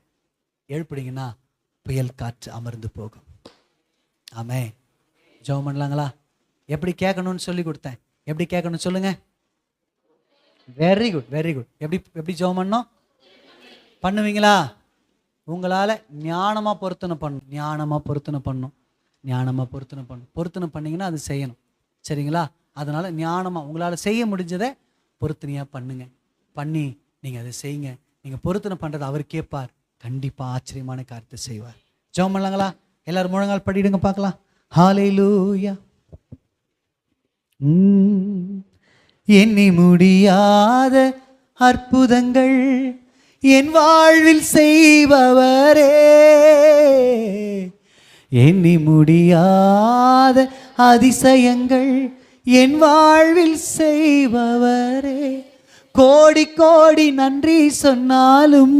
எழுப்பிடுங்கன்னா புயல் காற்று அமர்ந்து போகும். ஆமே. ஜெபம் பண்ணலாங்களா. எப்படி கேட்கணும்னு சொல்லி கொடுத்தேன், எப்படி கேட்கணும் சொல்லுங்க. Very good, very good. எப்படி ஜெபம் பண்ணணும் பண்ணுவீங்களா. உங்களால ஞானமா பொருத்தனை பண்ணணும், ஞானமா பொருத்தனை பண்ணணும், ஞானமா பொருத்தனை பண்ணணும். பொருத்தனை பண்ணீங்கன்னா அது செய்யணும், சரிங்களா. அதனால ஞானமா உங்களால செய்ய முடிஞ்சதை பொருத்தனையா பண்ணுங்க. பண்ணி நீங்க அதை செய்யுங்க. நீங்க பொருத்தனை பண்றது அவர் கேட்பார், கண்டிப்பா ஆச்சரியமான காரியத்தை செய்வார். ஜெபம் பண்ணலாங்களா. எல்லாரும் முழங்கால் படிடுங்க பார்க்கலாம். ஹல்லேலூயா. எண்ணி முடியாத அற்புதங்கள் என் வாழ்வில் செய்பவரே, எண்ணி முடியாத அதிசயங்கள் என் வாழ்வில் செய்பவரே, கோடி கோடி நன்றி சொன்னாலும்